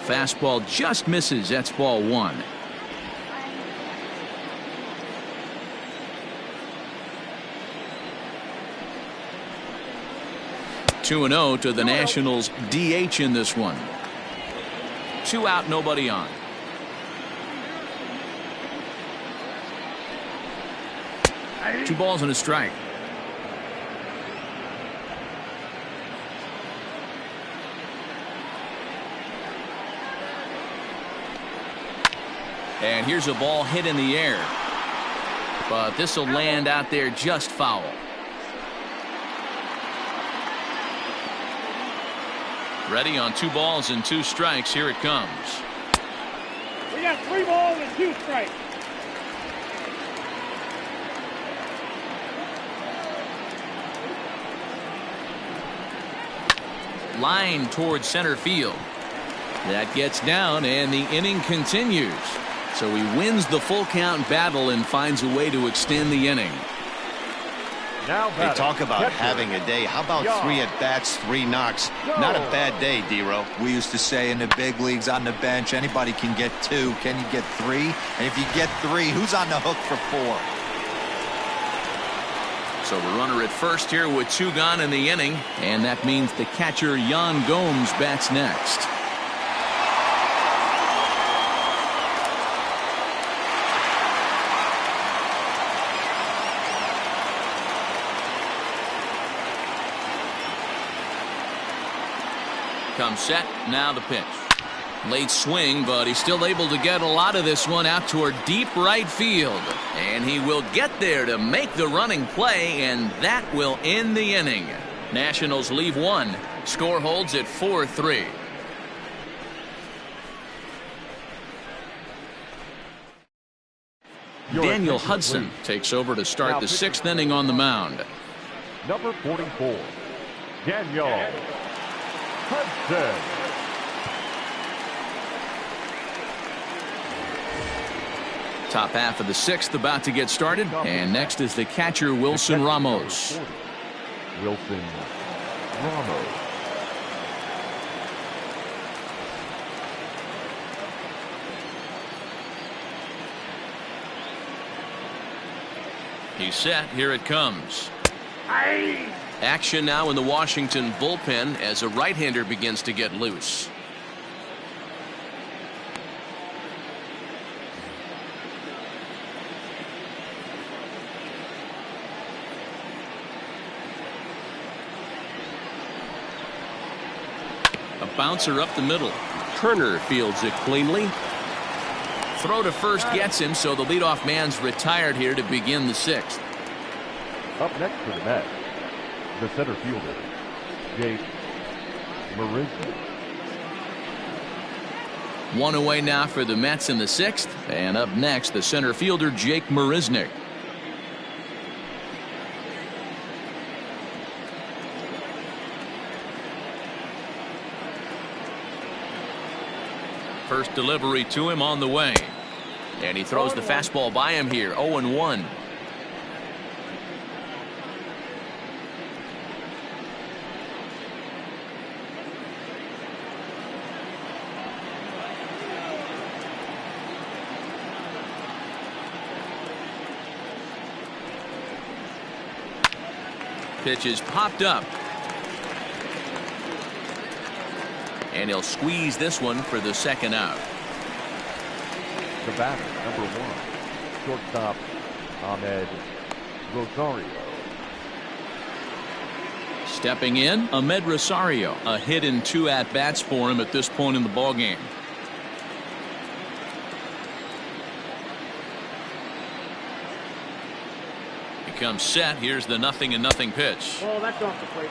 Fastball just misses. That's ball 1. Two and 0 to the Nationals DH in this one. 2 out, nobody on. Two balls and a strike. And here's a ball hit in the air. But this will land out there just foul. Ready on 2 balls and 2 strikes. Here it comes. We got 3 balls and 2 strikes. Line towards center field. That gets down and the inning continues. So he wins the full count battle and finds a way to extend the inning. Now they talk about having a day. How about 3 at-bats, 3 knocks? Not a bad day, D-Row. We used to say in the big leagues on the bench, anybody can get 2. Can you get 3? And if you get 3, who's on the hook for 4? So the runner at first here with 2 gone in the inning. And that means the catcher, Yan Gomes, bats next. Comes set, now the pitch. Late swing, but he's still able to get a lot of this one out toward deep right field. And he will get there to make the running play, and that will end the inning. Nationals leave 1. Score holds at 4-3. Daniel Hudson takes over to start the 6th inning on the mound. Number 44, Daniel Hudson. Top half of the 6th about to get started, and next is the catcher, Wilson Ramos. Wilson Ramos. He's set. Here it comes. Action now in the Washington bullpen as a right-hander begins to get loose. A bouncer up the middle. Turner fields it cleanly. Throw to first gets him, so the leadoff man's retired here to begin the 6th. Up next for the Mets, the center fielder, Jake Marisnik. 1 away now for the Mets in the 6th, and up next the center fielder, Jake Marisnik. First delivery to him on the way. And he throws the fastball by him here. 0-1. Pitch is popped up. And he'll squeeze this one for the 2nd out. The batter, number 1, shortstop Ahmed Rosario. Stepping in, Ahmed Rosario. A hit and 2 at-bats for him at this point in the ballgame. He comes set. Here's the 0-0 pitch. Oh, that's off the plate.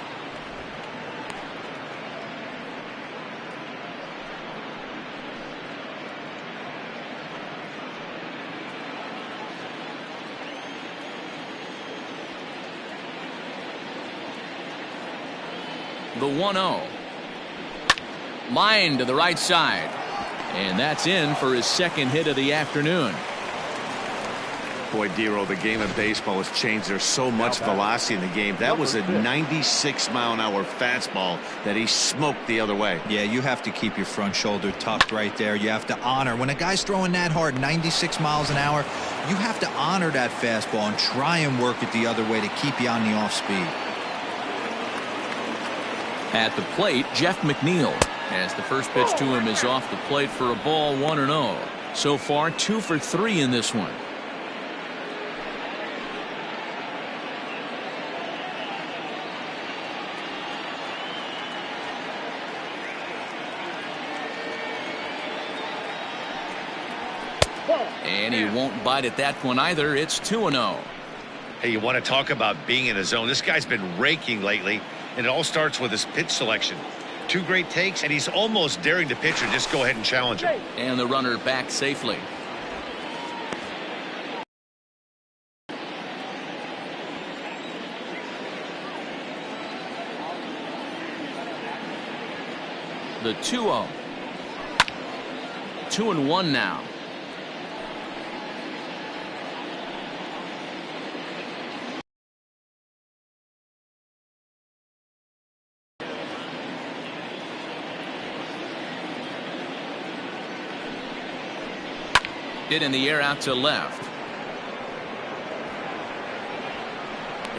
The 1-0. Line to the right side. And that's in for his second hit of the afternoon. Boy, Dero, the game of baseball has changed. There's so much velocity in the game. That was a 96-mile-an-hour fastball that he smoked the other way. Yeah, you have to keep your front shoulder tucked right there. You have to honor. When a guy's throwing that hard, 96 miles an hour, you have to honor that fastball and try and work it the other way to keep you on the off speed. At the plate, Jeff McNeil, as the first pitch to him is off the plate for a ball, 1-0. So far, 2 for 3 in this one. And he won't bite at that one either. It's 2-0. Hey, you want to talk about being in the zone? This guy's been raking lately, and it all starts with his pitch selection. 2 great takes, and he's almost daring the pitcher just go ahead and challenge him. And the runner back safely. The 2-0. 2-1 now. Hit in the air out to left.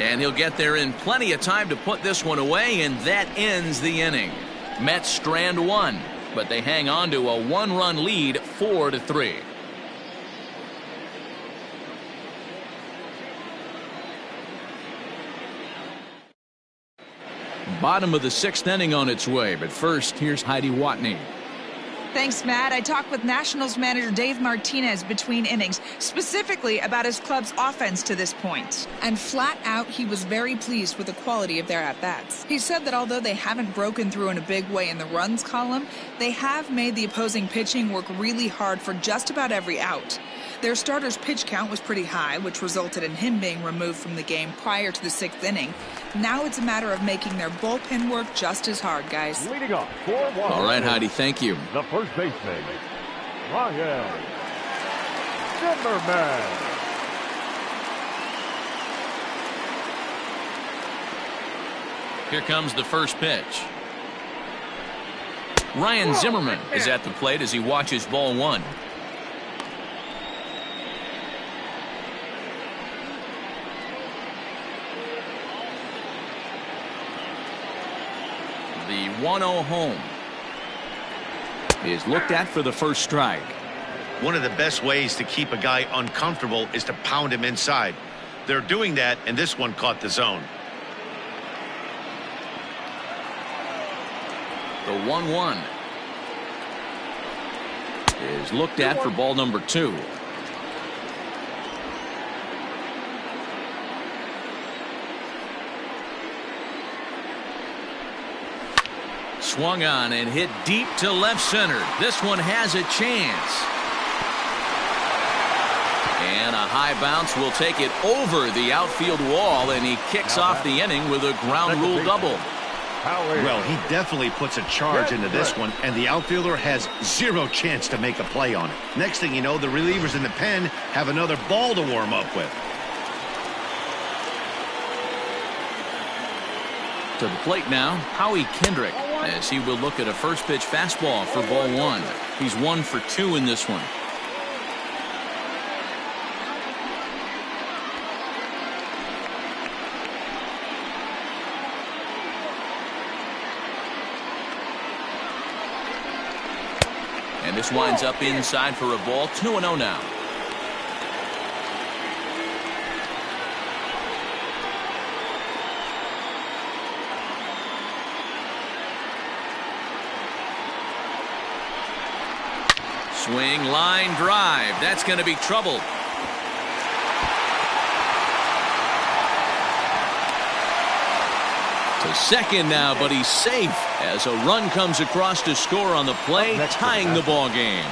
And he'll get there in plenty of time to put this one away, and that ends the inning. Mets strand 1, but they hang on to a 1-run lead, 4-3. Bottom of the 6th inning on its way, but first, here's Heidi Watney. Thanks, Matt. I talked with Nationals manager Dave Martinez between innings, specifically about his club's offense to this point. And flat out, he was very pleased with the quality of their at-bats. He said that although they haven't broken through in a big way in the runs column, they have made the opposing pitching work really hard for just about every out. Their starter's pitch count was pretty high, which resulted in him being removed from the game prior to the 6th inning. Now it's a matter of making their bullpen work just as hard, guys. Leading off, 4-1. All right, Heidi, thank you. The first baseman, Ryan Zimmerman. Here comes the first pitch. Ryan Zimmerman is at the plate as he watches ball 1. The 1-0 home is looked at for the first strike. One of the best ways to keep a guy uncomfortable is to pound him inside. They're doing that, and this one caught the zone. The 1-1 is looked at for ball number 2. Swung on and hit deep to left center. This one has a chance. And a high bounce will take it over the outfield wall, and he kicks off the inning with a ground rule double. Well, he definitely puts a charge into this one, and the outfielder has 0 chance to make a play on it. Next thing you know, the relievers in the pen have another ball to warm up with. To the plate now, Howie Kendrick, as he will look at a first pitch fastball for ball 1. He's 1 for 2 in this one. And this winds up inside for a ball. 2-0 now. Swing, line drive. That's going to be trouble. To second now, but he's safe as a run comes across to score on the play, tying the ball game.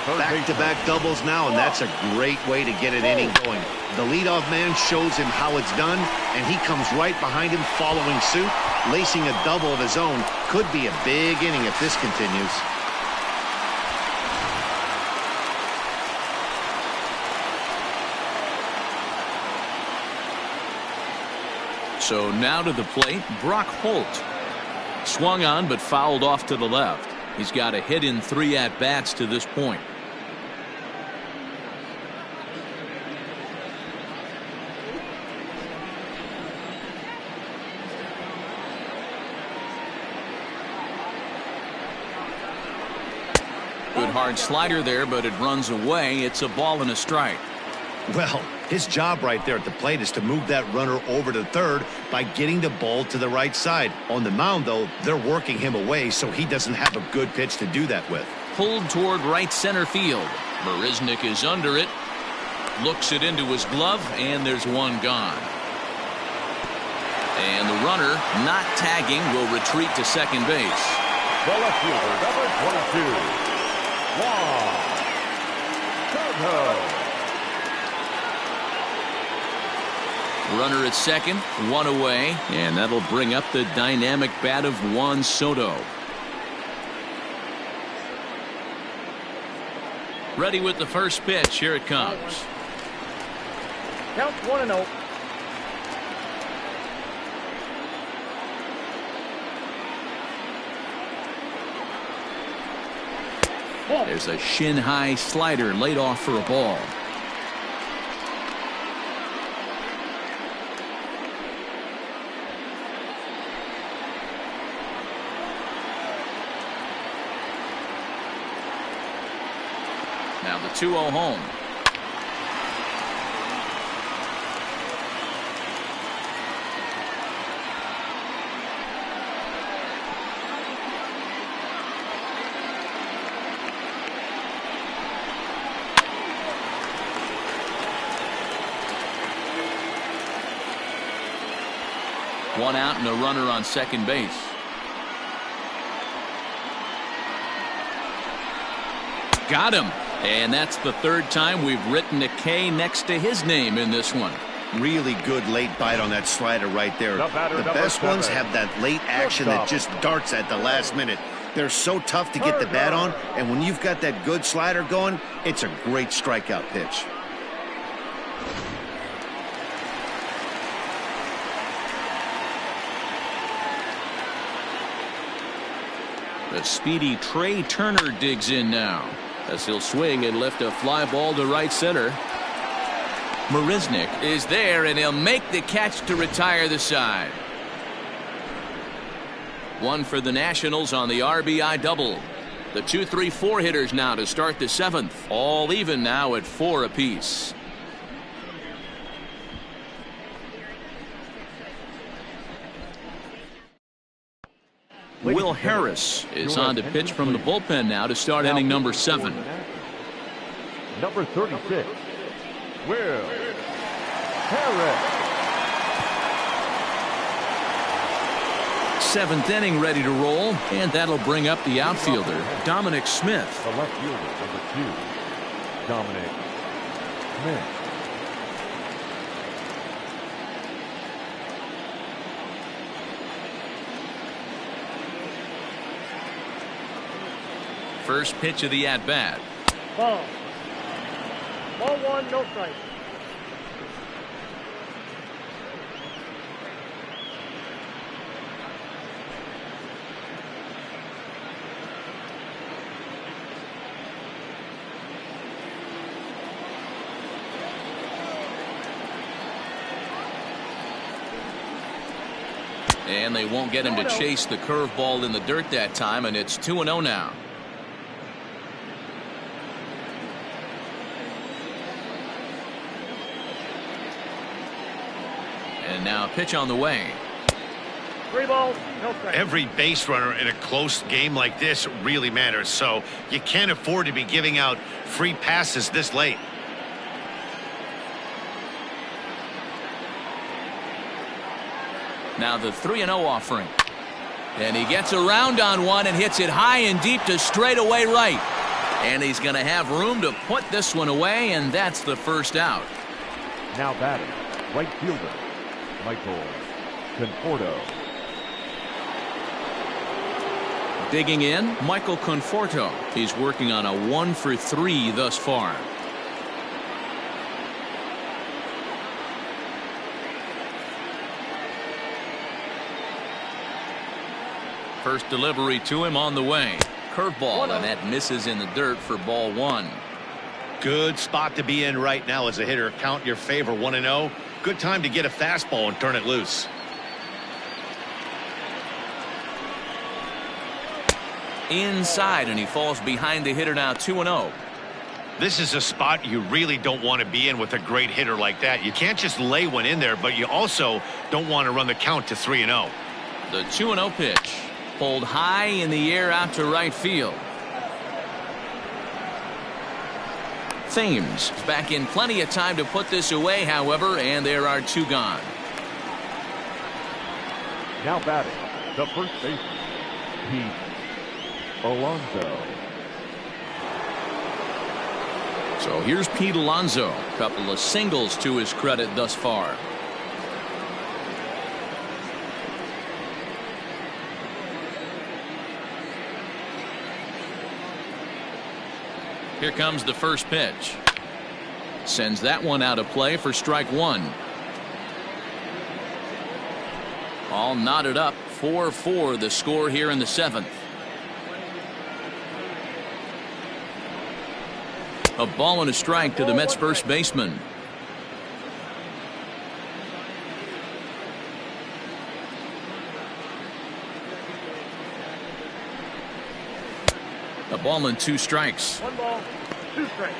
Back-to-back doubles now, and that's a great way to get an inning going. The leadoff man shows him how it's done, and he comes right behind him following suit, lacing a double of his own. Could be a big inning if this continues. So now to the plate, Brock Holt. Swung on but fouled off to the left. He's got a hit in 3 at-bats to this point. Good hard slider there, but it runs away. It's a ball and a strike. Well, his job right there at the plate is to move that runner over to third by getting the ball to the right side. On the mound, though, they're working him away, so he doesn't have a good pitch to do that with. Pulled toward right center field. Marisnick is under it. Looks it into his glove, and there's one gone. And the runner, not tagging, will retreat to second base. The left fielder, number 22, Juan Soto. Runner at second, 1 away, and that'll bring up the dynamic bat of Juan Soto. Ready with the first pitch. Here it comes. Count 1-0. There's a shin-high slider laid off for a ball. Now the 2-0 home. One out and a runner on second base. Got him. And that's the third time we've written a K next to his name in this one. Really good late bite on that slider right there. The best ones have that late action that just darts at the last minute. They're so tough to get the bat on, and when you've got that good slider going, it's a great strikeout pitch. The speedy Trey Turner digs in now, as he'll swing and lift a fly ball to right center. Marisnick is there, and he'll make the catch to retire the side. One for the Nationals on the RBI double. The 2-3-4 hitters now to start the 7th. All even now at 4 apiece. Will Harris is on to pitch from the bullpen now to start inning number 7. Number 36, Will Harris. 7th inning ready to roll, and that'll bring up the outfielder, Dominic Smith. The left fielder, number 2, Dominic Smith. First pitch of the at-bat. Ball. Ball 1, no strike. And they won't get him to chase the curveball in the dirt that time, and it's 2-0 now. And now a pitch on the way. 3 balls, no strikes. Every base runner in a close game like this really matters, so you can't afford to be giving out free passes this late. Now the 3-0 offering. And he gets around on one and hits it high and deep to straightaway right. And he's going to have room to put this one away, and that's the first out. Now batting, right fielder, Michael Conforto. Digging in, Michael Conforto. He's working on a 1-for-3 thus far. First delivery to him on the way. Curveball, and that misses in the dirt for ball 1. Good spot to be in right now as a hitter. Count your favor, 1-0. Good time to get a fastball and turn it loose. Inside, and he falls behind the hitter now, 2-0. This is a spot you really don't want to be in with a great hitter like that. You can't just lay one in there, but you also don't want to run the count to 3-0. The 2-0 pitch. Pulled high in the air out to right field. Thames is back in plenty of time to put this away, however, and there are 2 gone. Now batting, the first baseman, Pete Alonso. So here's Pete Alonso. A couple of singles to his credit thus far. Here comes the first pitch. Sends that one out of play for strike 1. All knotted up, 4-4 the score here in the 7th. A ball and a strike to the Mets first baseman. A ball and 2 strikes. 1 ball, 2 strikes.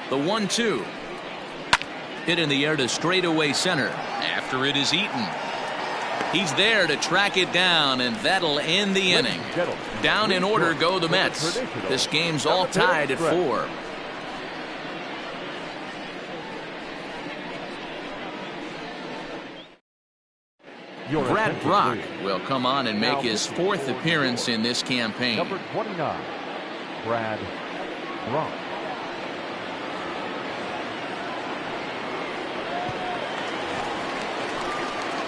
The 1-2. Hit in the air to straightaway center after it is eaten. He's there to track it down, and that'll end the inning. Down in order go the Mets. This game's all tied at 4. Brad Brock will come on and make his 4th appearance in this campaign. Number 29, Brad Brock.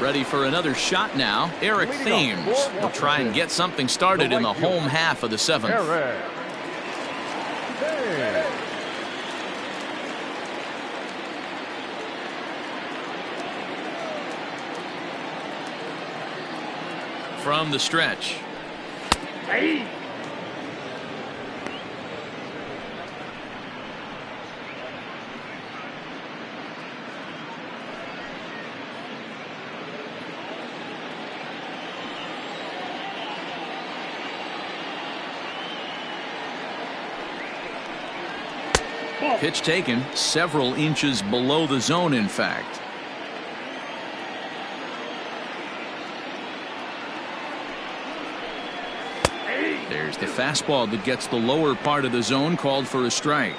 Ready for another shot now. Eric Thames will try and get something started in the home half of the 7th. From the stretch. Hey. Pitch taken several inches below the zone, in fact. There's the fastball that gets the lower part of the zone, called for a strike.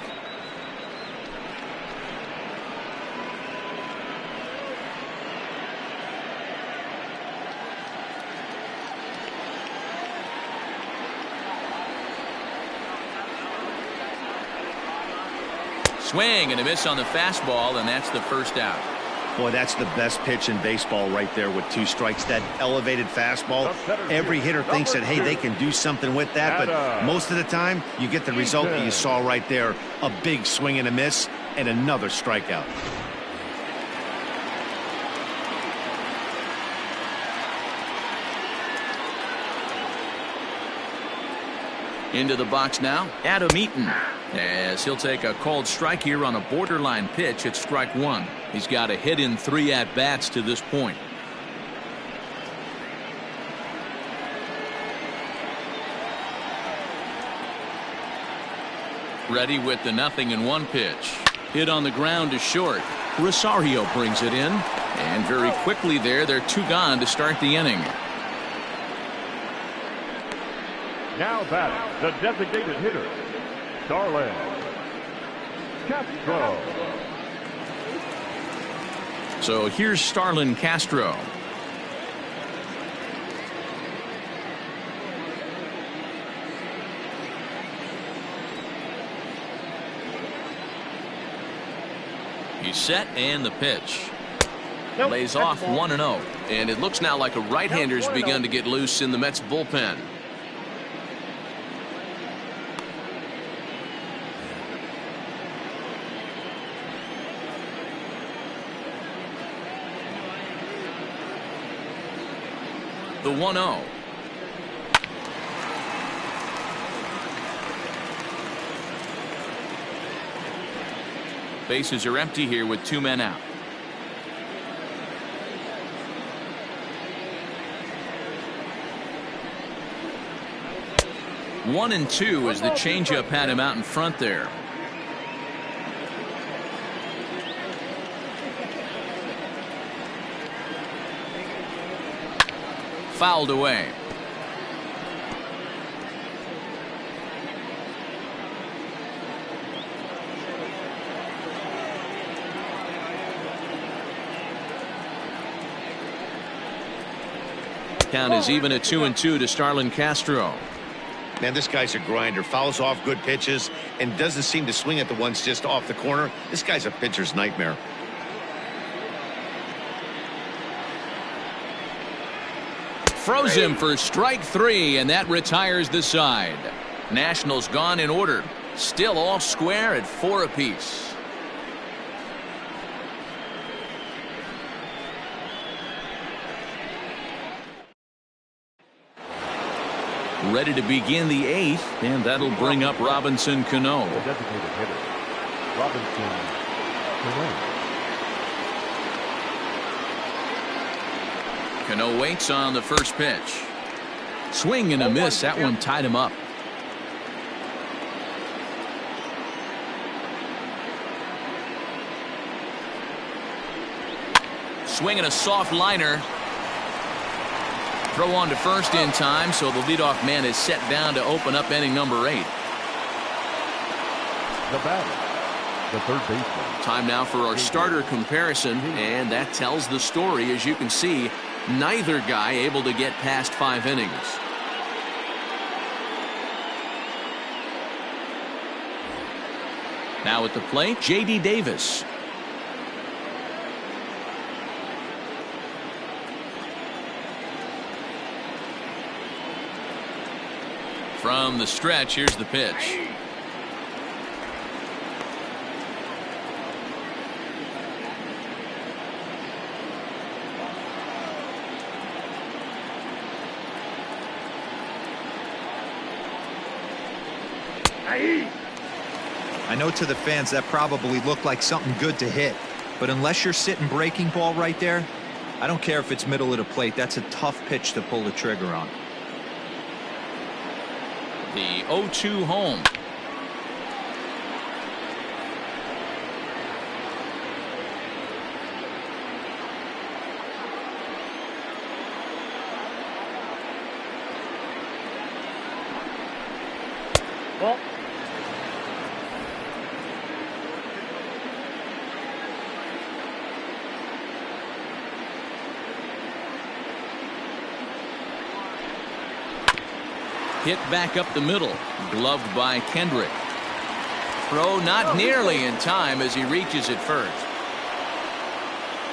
Swing and a miss on the fastball, and that's the first out. Boy, that's the best pitch in baseball right there with 2 strikes. That elevated fastball. Every hitter thinks that, hey, they can do something with that, but most of the time you get the result that you saw right there. A big swing and a miss and another strikeout. Into the box now, Adam Eaton, as he'll take a called strike here on a borderline pitch at strike 1. He's got a hit in 3 at-bats to this point. Ready with the 0-1 pitch. Hit on the ground to short. Rosario brings it in. And very quickly there, they're 2 gone to start the inning. Now back, the designated hitter, Starlin Castro. So here's Starlin Castro. He's set and the pitch. Lays off 1-0. And it looks now like a right-hander's begun to get loose in the Mets bullpen. The 1-0. Bases are empty here with 2 men out. One and 2 as the changeup had him out in front there. Fouled away. Count is even at 2-2 to Starlin Castro. Man, this guy's a grinder. Fouls off good pitches and doesn't seem to swing at the ones just off the corner. This guy's a pitcher's nightmare. Throws him for strike 3, and that retires the side. Nationals gone in order. Still all square at 4 apiece. Ready to begin the 8th, and that'll bring up Robinson Cano. The designated hitter, Robinson Cano. Cano waits on the first pitch. Swing and a miss. That one tied him up. Swing and a soft liner. Throw on to first in time, so the leadoff man is set down to open up inning number 8. The batter, the third baseman. Time now for our starter comparison, and that tells the story. As you can see, neither guy able to get past 5 innings. Now at the plate, J.D. Davis. From the stretch, here's the pitch. I know to the fans that probably looked like something good to hit, but unless you're sitting breaking ball right there, I don't care if it's middle of the plate. That's a tough pitch to pull the trigger on. The 0-2 home. Well, Hit back up the middle. Gloved by Kendrick. Throw not nearly in time as he reaches it first.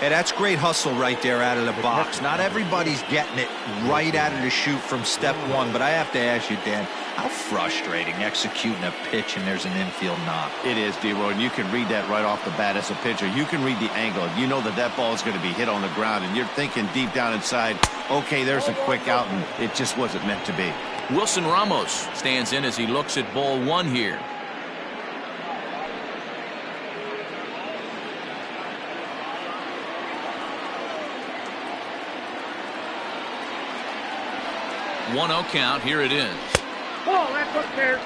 Hey, that's great hustle right there out of the box. Not everybody's getting it right out of the chute from step 1, but I have to ask you, Dan, how frustrating executing a pitch and there's an infield knock. It is, D-Roy, and you can read that right off the bat as a pitcher. You can read the angle. You know that that ball is going to be hit on the ground, and you're thinking deep down inside, okay, there's a quick out, and it just wasn't meant to be. Wilson Ramos stands in as he looks at ball 1 here. One 0 count. Here it is. oh, that's up there.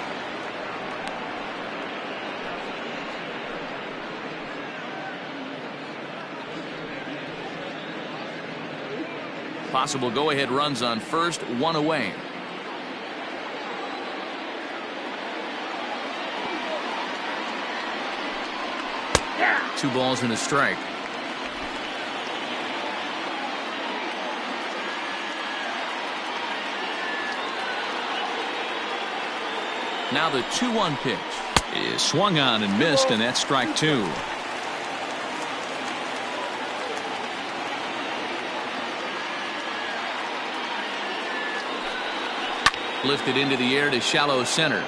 Possible go-ahead runs on first, one away. Two balls and a strike. Now the 2-1 pitch is swung on and missed, and that's strike two. Lifted into the air to shallow center.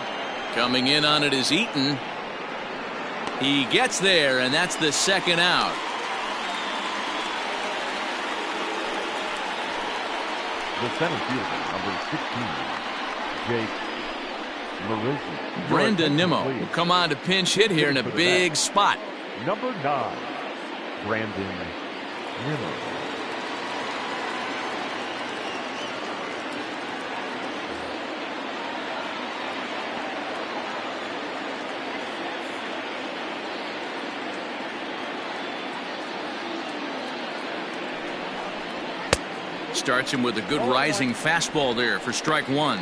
Coming in on it is Eaton. He gets there, and that's the second out. The center fielder, number 16, Jake Marizzi. Brandon Nimmo will come on to pinch hit here in a big spot. Number 9, Brandon Nimmo. Starts him with a good rising fastball there for strike one.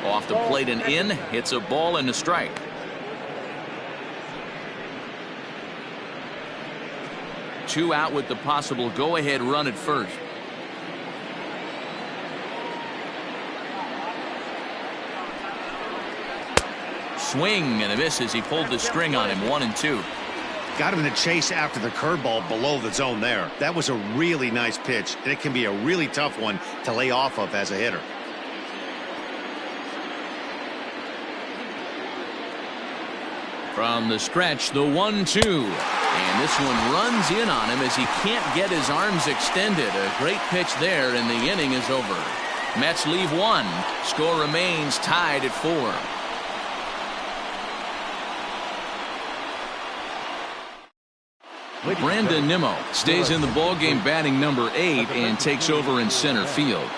Off the plate and in, hits a ball and a strike. Two out with the possible go-ahead run at first. Swing and a miss as he pulled the string on him. 1-2. Got him to chase after the curveball below the zone there. That was a really nice pitch, and it can be a really tough one to lay off of as a hitter. From the stretch, the 1-2. And this one runs in on him as he can't get his arms extended. A great pitch there, and the inning is over. Mets leave one. Score remains tied at 4. Brandon Nimmo stays in the ballgame batting number 8 and takes over in center field.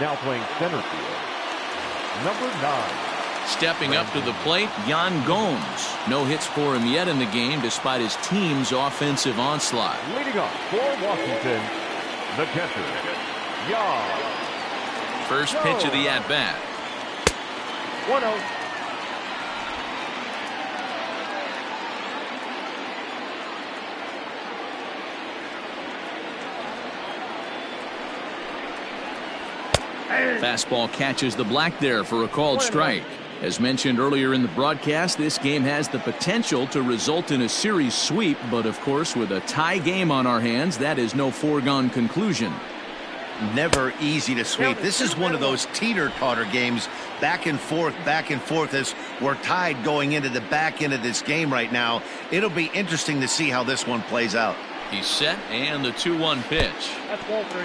Now playing center field, number 9. Stepping up to the plate, Yan Gomes. No hits for him yet in the game despite his team's offensive onslaught. Leading off for Washington, the catcher, Yan. First pitch of the at-bat. 1-0. Fastball catches the black there for a called strike. As mentioned earlier in the broadcast, this game has the potential to result in a series sweep, but of course with a tie game on our hands, that is no foregone conclusion. Never easy to sweep. This is one of those teeter-totter games, back and forth as we're tied going into the back end of this game right now. It'll be interesting to see how this one plays out. He's set, and the 2-1 pitch. That's ball 3.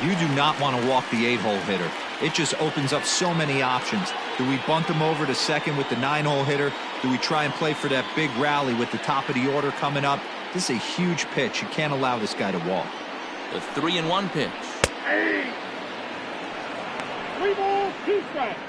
You do not want to walk the 8-hole hitter. It just opens up so many options. Do we bunt him over to second with the 9-hole hitter? Do we try and play for that big rally with the top of the order coming up? This is a huge pitch. You can't allow this guy to walk. The 3-1 pitch. 3 balls, 2 strikes.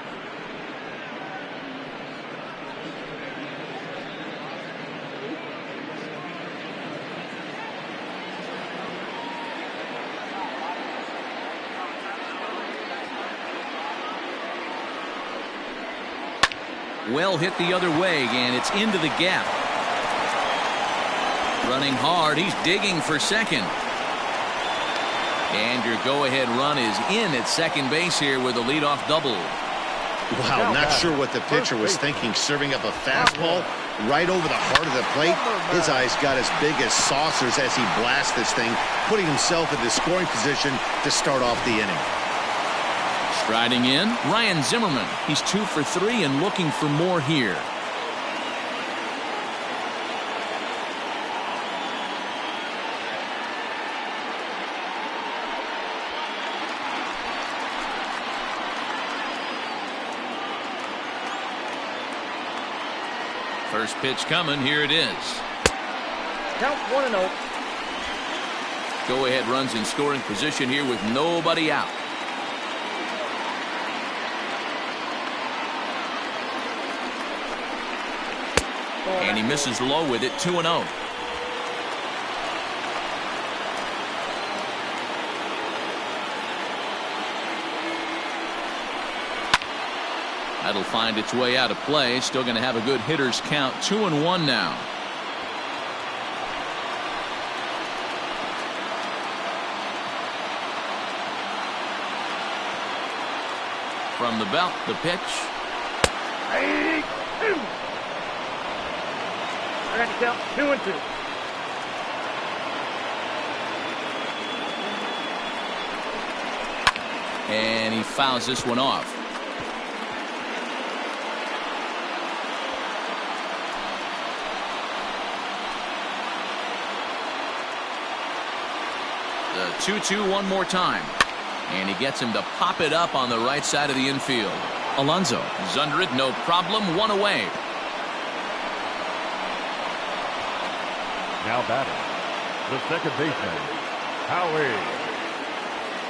Well hit the other way, and it's into the gap. Running hard, he's digging for second. And your go-ahead run is in at second base here with a leadoff double. Wow, not sure what the pitcher was thinking, serving up a fastball right over the heart of the plate. His eyes got as big as saucers as he blasts this thing, putting himself in the scoring position to start off the inning. Striding in, Ryan Zimmerman. He's 2 for 3 and looking for more here. First pitch coming. Here it is. Count 1-0. Go ahead runs in scoring position here with nobody out. And he misses low with it, 2-0. That'll find its way out of play. Still going to have a good hitter's count. 2-1 now. From the belt, the pitch. I got to count 2-2. And he fouls this one off. The 2-2 one more time. And he gets him to pop it up on the right side of the infield. Alonso is under it, no problem, one away. Now batting, the second baseman, Howie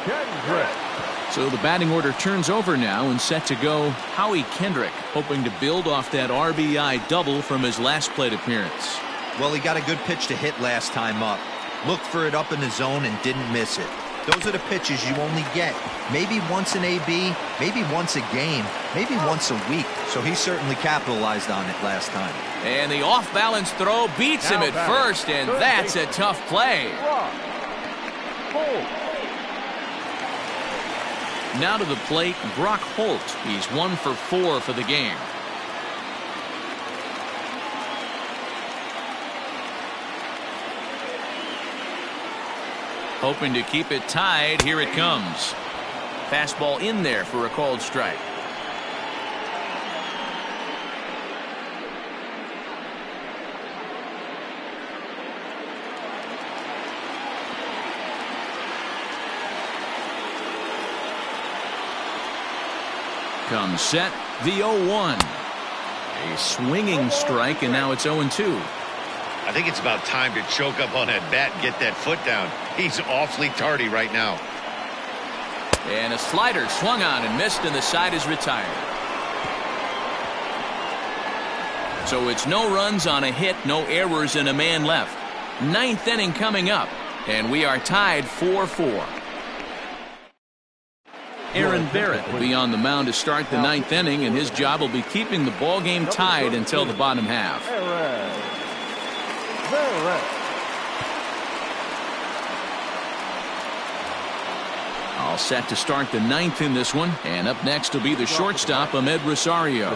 Kendrick. So the batting order turns over now and set to go Howie Kendrick, hoping to build off that RBI double from his last plate appearance. Well, he got a good pitch to hit last time up. Looked for it up in the zone and didn't miss it. Those are the pitches you only get maybe once in AB, maybe once a game, maybe once a week. So he certainly capitalized on it last time. And the off-balance throw beats him at first, and that's a tough play. Now to the plate, Brock Holt. He's 1 for 4 for the game. Hoping to keep it tied. Here it comes. Fastball in there for a called strike. Comes set, the 0-1. A swinging strike, and now it's 0-2. I think it's about time to choke up on that bat and get that foot down. He's awfully tardy right now. And a slider swung on and missed, and the side is retired. So it's no runs on a hit, no errors, and a man left. 9th inning coming up, and we are tied 4-4. Aaron Barrett will be on the mound to start the 9th inning, and his job will be keeping the ball game tied until the bottom half. All set to start the 9th in this one, and up next will be the shortstop, Ahmed Rosario.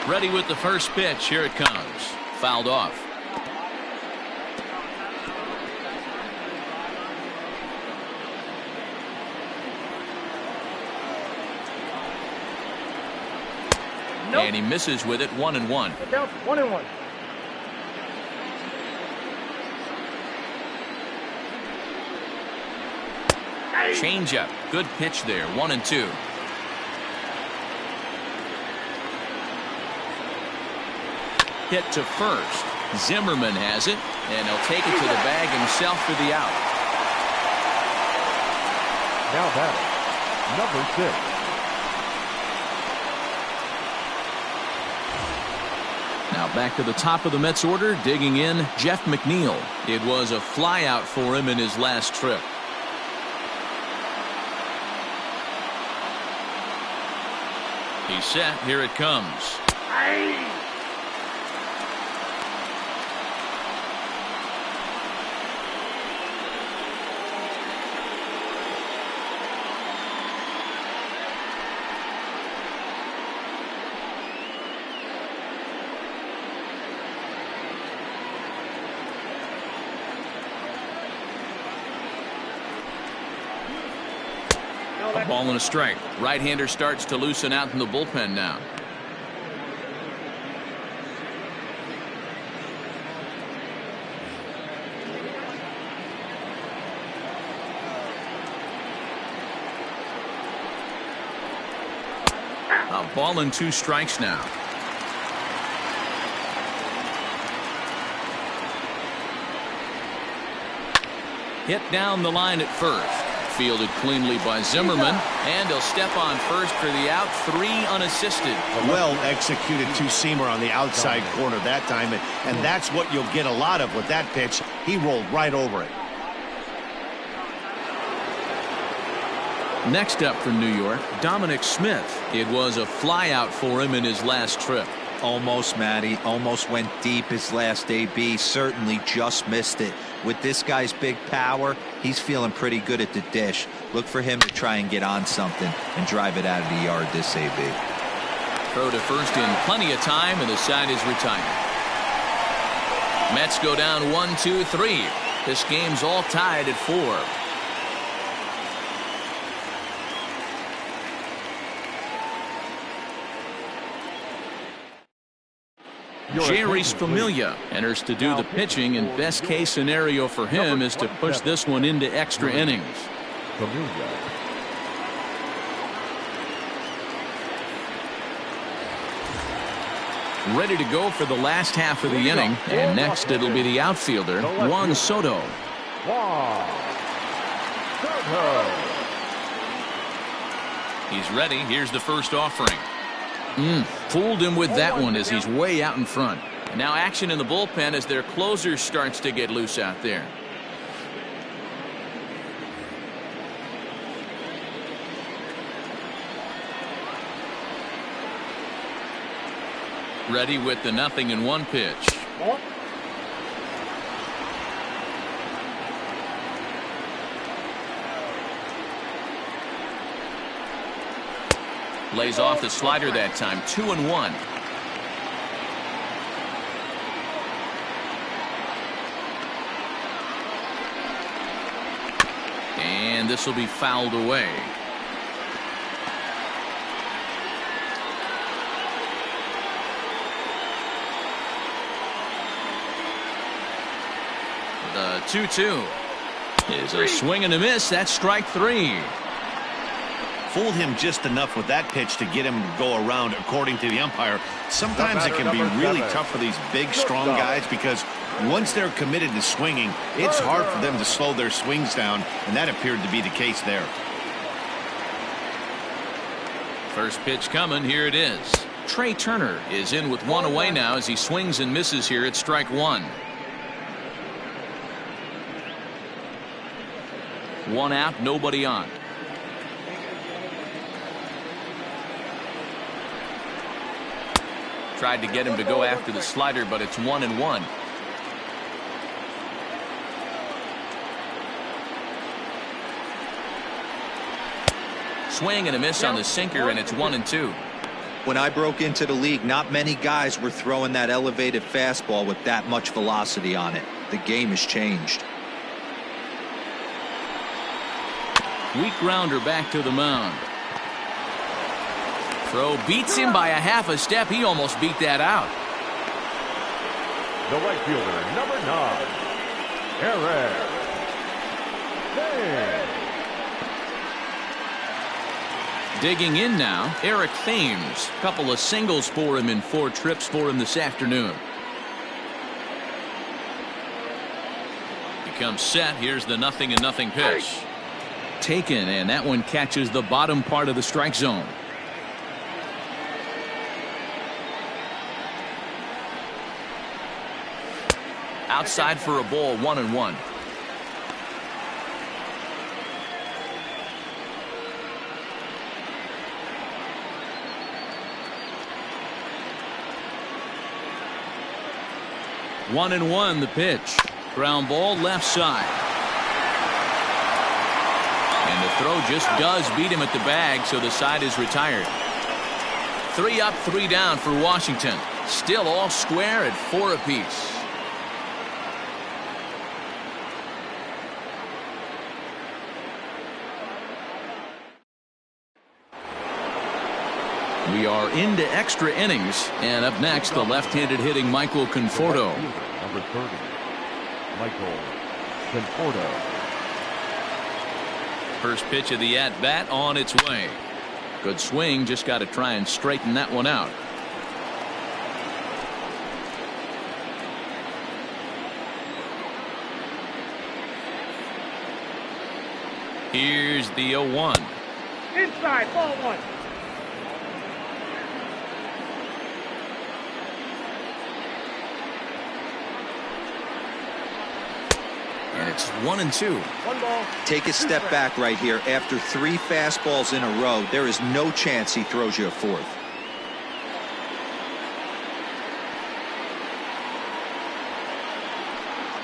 Ready with the first pitch. Here it comes. Fouled off. And he misses with it, 1-1. 1-1. Change up. Good pitch there, 1-2. Hit to first. Zimmerman has it, and he'll take it to the bag himself for the out. Now batting, number 6. Now back to the top of the Mets order, digging in, Jeff McNeil. It was a flyout for him in his last trip. He's set. Here it comes. A ball and a strike. Right-hander starts to loosen out in the bullpen now. A ball and 2 strikes now. Hit down the line at first. Fielded cleanly by Zimmerman, and he'll step on first for the out, 3 unassisted. Well executed two-seamer on the outside corner that time, and that's what you'll get a lot of with that pitch. He rolled right over it. Next up for New York, Dominic Smith. It was a flyout for him in his last trip. Almost, Matty. Almost went deep his last AB. Certainly just missed it. With this guy's big power, he's feeling pretty good at the dish. Look for him to try and get on something and drive it out of the yard this AB. Throw to first in plenty of time, and the side is retired. Mets go down 1-2-3. This game's all tied at 4. Jerry's Familia enters to do the pitching, and best case scenario for him is to push this one into extra innings. Ready to go for the last half of the inning, and next it'll be the outfielder, Juan Soto. He's ready. Here's the first offering. Fooled him with that one as he's way out in front. Now action in the bullpen as their closer starts to get loose out there. Ready with the 0-1 pitch. Lays off the slider that time. 2-1. And this will be fouled away. The 2-2 is a swing and a miss. That's strike 3. Fooled him just enough with that pitch to get him to go around, according to the umpire. Sometimes it can be really tough for these big, strong guys because once they're committed to swinging, it's hard for them to slow their swings down, and that appeared to be the case there. First pitch coming. Here it is. Trey Turner is in with one away now as he swings and misses here at strike 1. 1 out, nobody on. Tried to get him to go after the slider, but it's 1-1. Swing and a miss on the sinker, and it's 1-2. When I broke into the league, not many guys were throwing that elevated fastball with that much velocity on it. The game has changed. Weak grounder back to the mound. Throw beats him by a half a step. He almost beat that out. The right fielder, number 9, Eric Thames. Digging in now, Eric Thames. Couple of singles for him in 4 trips for him this afternoon. He comes set. Here's the 0-0 pitch. Taken, and that one catches the bottom part of the strike zone. Outside for a ball, 1-1. One and one, the pitch. Ground ball left side. And the throw just does beat him at the bag, so the side is retired. 3 up, 3 down for Washington. Still all square at 4 apiece. We are into extra innings, and up next, the left-handed hitting Michael Conforto. Number 30, Michael Conforto. First pitch of the at-bat on its way. Good swing, just got to try and straighten that one out. Here's the 0-1. Inside, ball one. And it's 1-2. One ball. Take a step back right here. After 3 fastballs in a row, there is no chance he throws you a 4th.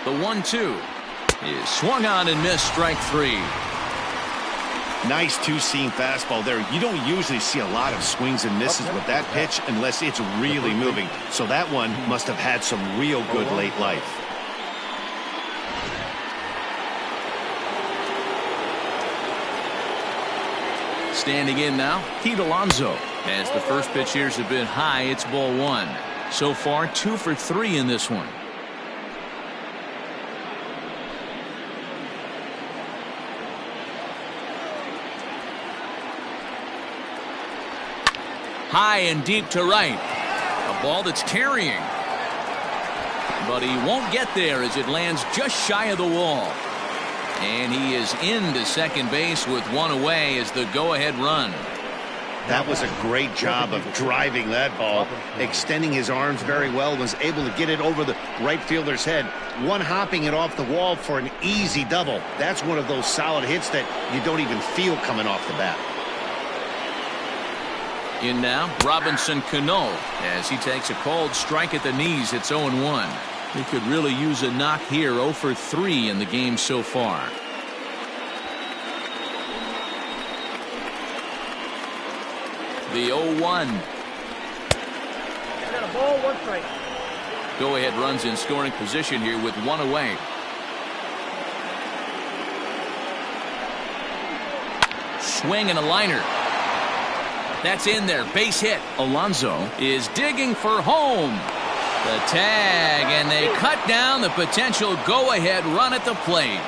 The 1-2 is swung on and missed, strike 3. Nice two-seam fastball there. You don't usually see a lot of swings and misses with that pitch unless it's really moving. So that one must have had some real good late life. Standing in now, Pete Alonso. As the first pitch here is a bit high, it's ball 1. So far, 2 for 3 in this one. High and deep to right. A ball that's carrying. But he won't get there as it lands just shy of the wall. And he is into second base with 1 away as the go-ahead run. That was a great job of driving that ball, extending his arms very well, was able to get it over the right fielder's head, one-hopping it off the wall for an easy double. That's one of those solid hits that you don't even feel coming off the bat. In now, Robinson Cano, as he takes a cold strike at the knees. It's 0-1. He could really use a knock here. 0 for 3 in the game so far. The 0-1. Got a ball, 1 strike. Go-ahead runs in scoring position here with 1 away. Swing and a liner. That's in there. Base hit. Alonso is digging for home. The tag, and they cut down the potential go-ahead run at the plate.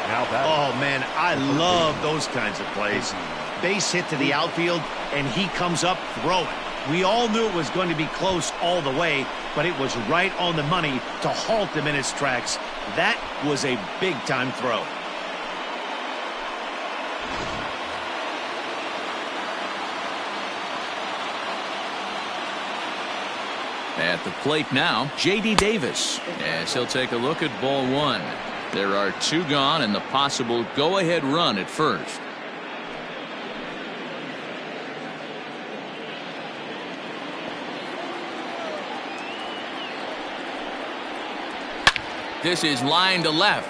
Oh, man, I love those kinds of plays. Base hit to the outfield, and he comes up throwing. We all knew it was going to be close all the way, but it was right on the money to halt him in his tracks. That was a big-time throw. At the plate now, J.D. Davis, as he'll take a look at ball 1. There are 2 gone and the possible go-ahead run at first. This is line to left.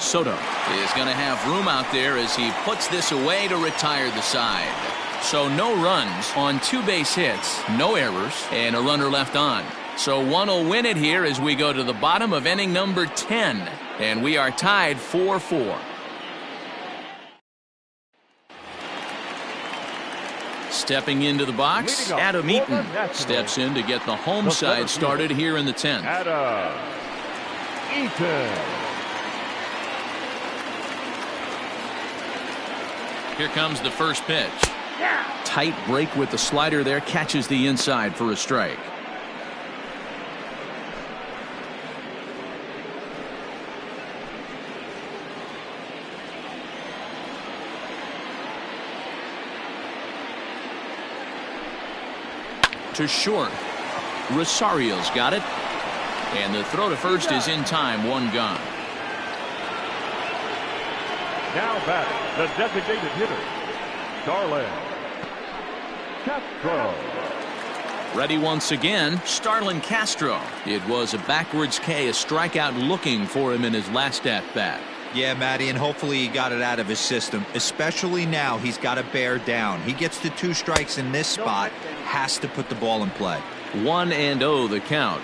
Soto is going to have room out there as he puts this away to retire the side. So no runs on 2 base hits, no errors, and a runner left on. So one will win it here as we go to the bottom of inning number 10. And we are tied 4-4. Stepping into the box, Adam Eaton steps in to get the home side started here in the 10th. Adam Eaton. Here comes the first pitch. Tight break with the slider there, catches the inside for a strike. To short. Rosario's got it. And the throw to first is in time, 1 gone. Now batting, the designated hitter, Starlin Castro. Ready once again, Starlin Castro. It was a backwards K, a strikeout looking for him in his last at-bat. Yeah, Matty, and hopefully he got it out of his system. Especially now, he's got to bear down. He gets to 2 strikes in this spot, has to put the ball in play. 1-0 the count.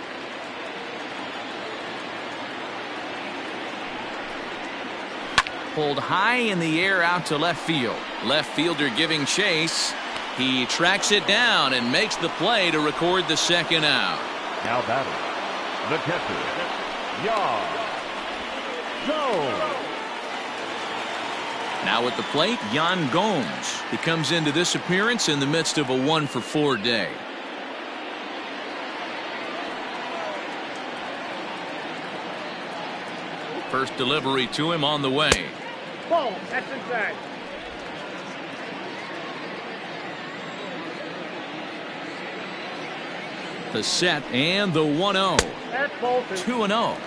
Pulled high in the air out to left field. Left fielder giving chase. He tracks it down and makes the play to record the second out. Now batting, the catcher, Jones. Now at the plate, Yan Gomes. He comes into this appearance in the midst of a 1-for-4 day. First delivery to him on the way. Ball. That's inside. The set and the 1-0. That's ball 2. 2-0.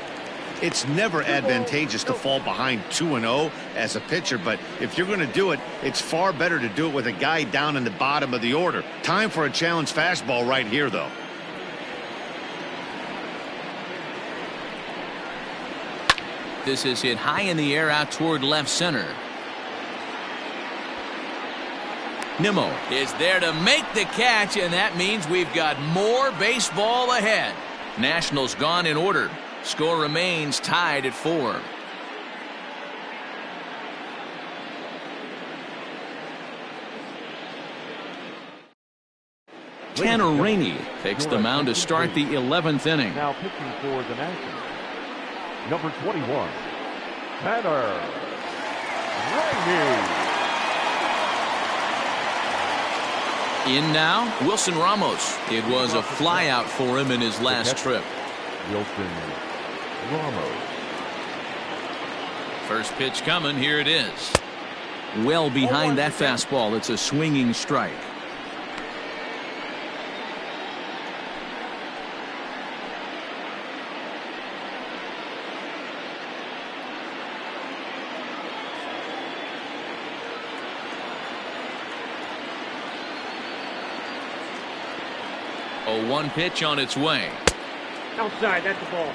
It's never advantageous to fall behind 2-0 as a pitcher, but if you're going to do it, it's far better to do it with a guy down in the bottom of the order. Time for a challenge fastball right here, though. This is hit high in the air out toward left center. Nimmo is there to make the catch, and that means we've got more baseball ahead. Nationals gone in order. Score remains tied at 4. Tanner Rainey takes the mound to start the 11th inning. Now pitching for the Nationals, number 21, Tanner Rainey. In now, Wilson Ramos. It was a flyout for him in his last trip. Wilson Ramos. First pitch coming. Here it is. Well behind that fastball. It's a swinging strike. A 1 pitch on its way. Outside. That's the ball.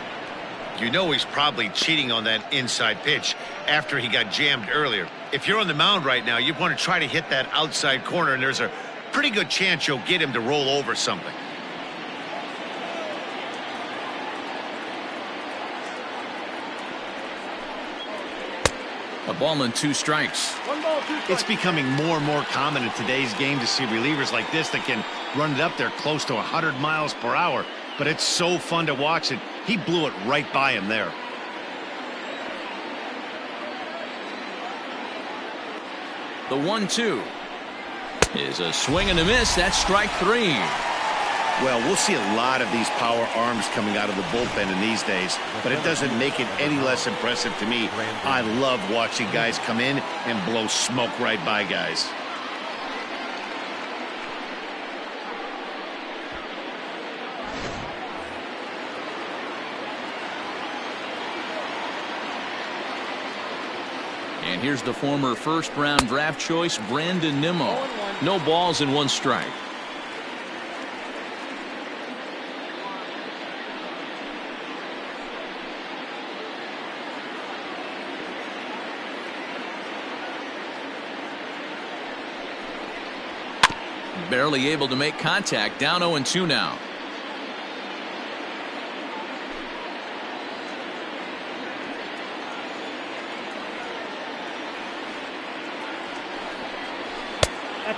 You know he's probably cheating on that inside pitch after he got jammed earlier. If you're on the mound right now, you want to try to hit that outside corner, and there's a pretty good chance you'll get him to roll over something. A ball and 2 strikes. 1 ball, 2 strikes. It's becoming more and more common in today's game to see relievers like this that can run it up there close to 100 miles per hour. But it's so fun to watch it. He blew it right by him there. The 1-2 is a swing and a miss. That's strike 3. Well, we'll see a lot of these power arms coming out of the bullpen in these days, but it doesn't make it any less impressive to me. I love watching guys come in and blow smoke right by guys. And here's the former first-round draft choice, Brandon Nimmo. No balls and 1 strike. Barely able to make contact. Down 0-2 now.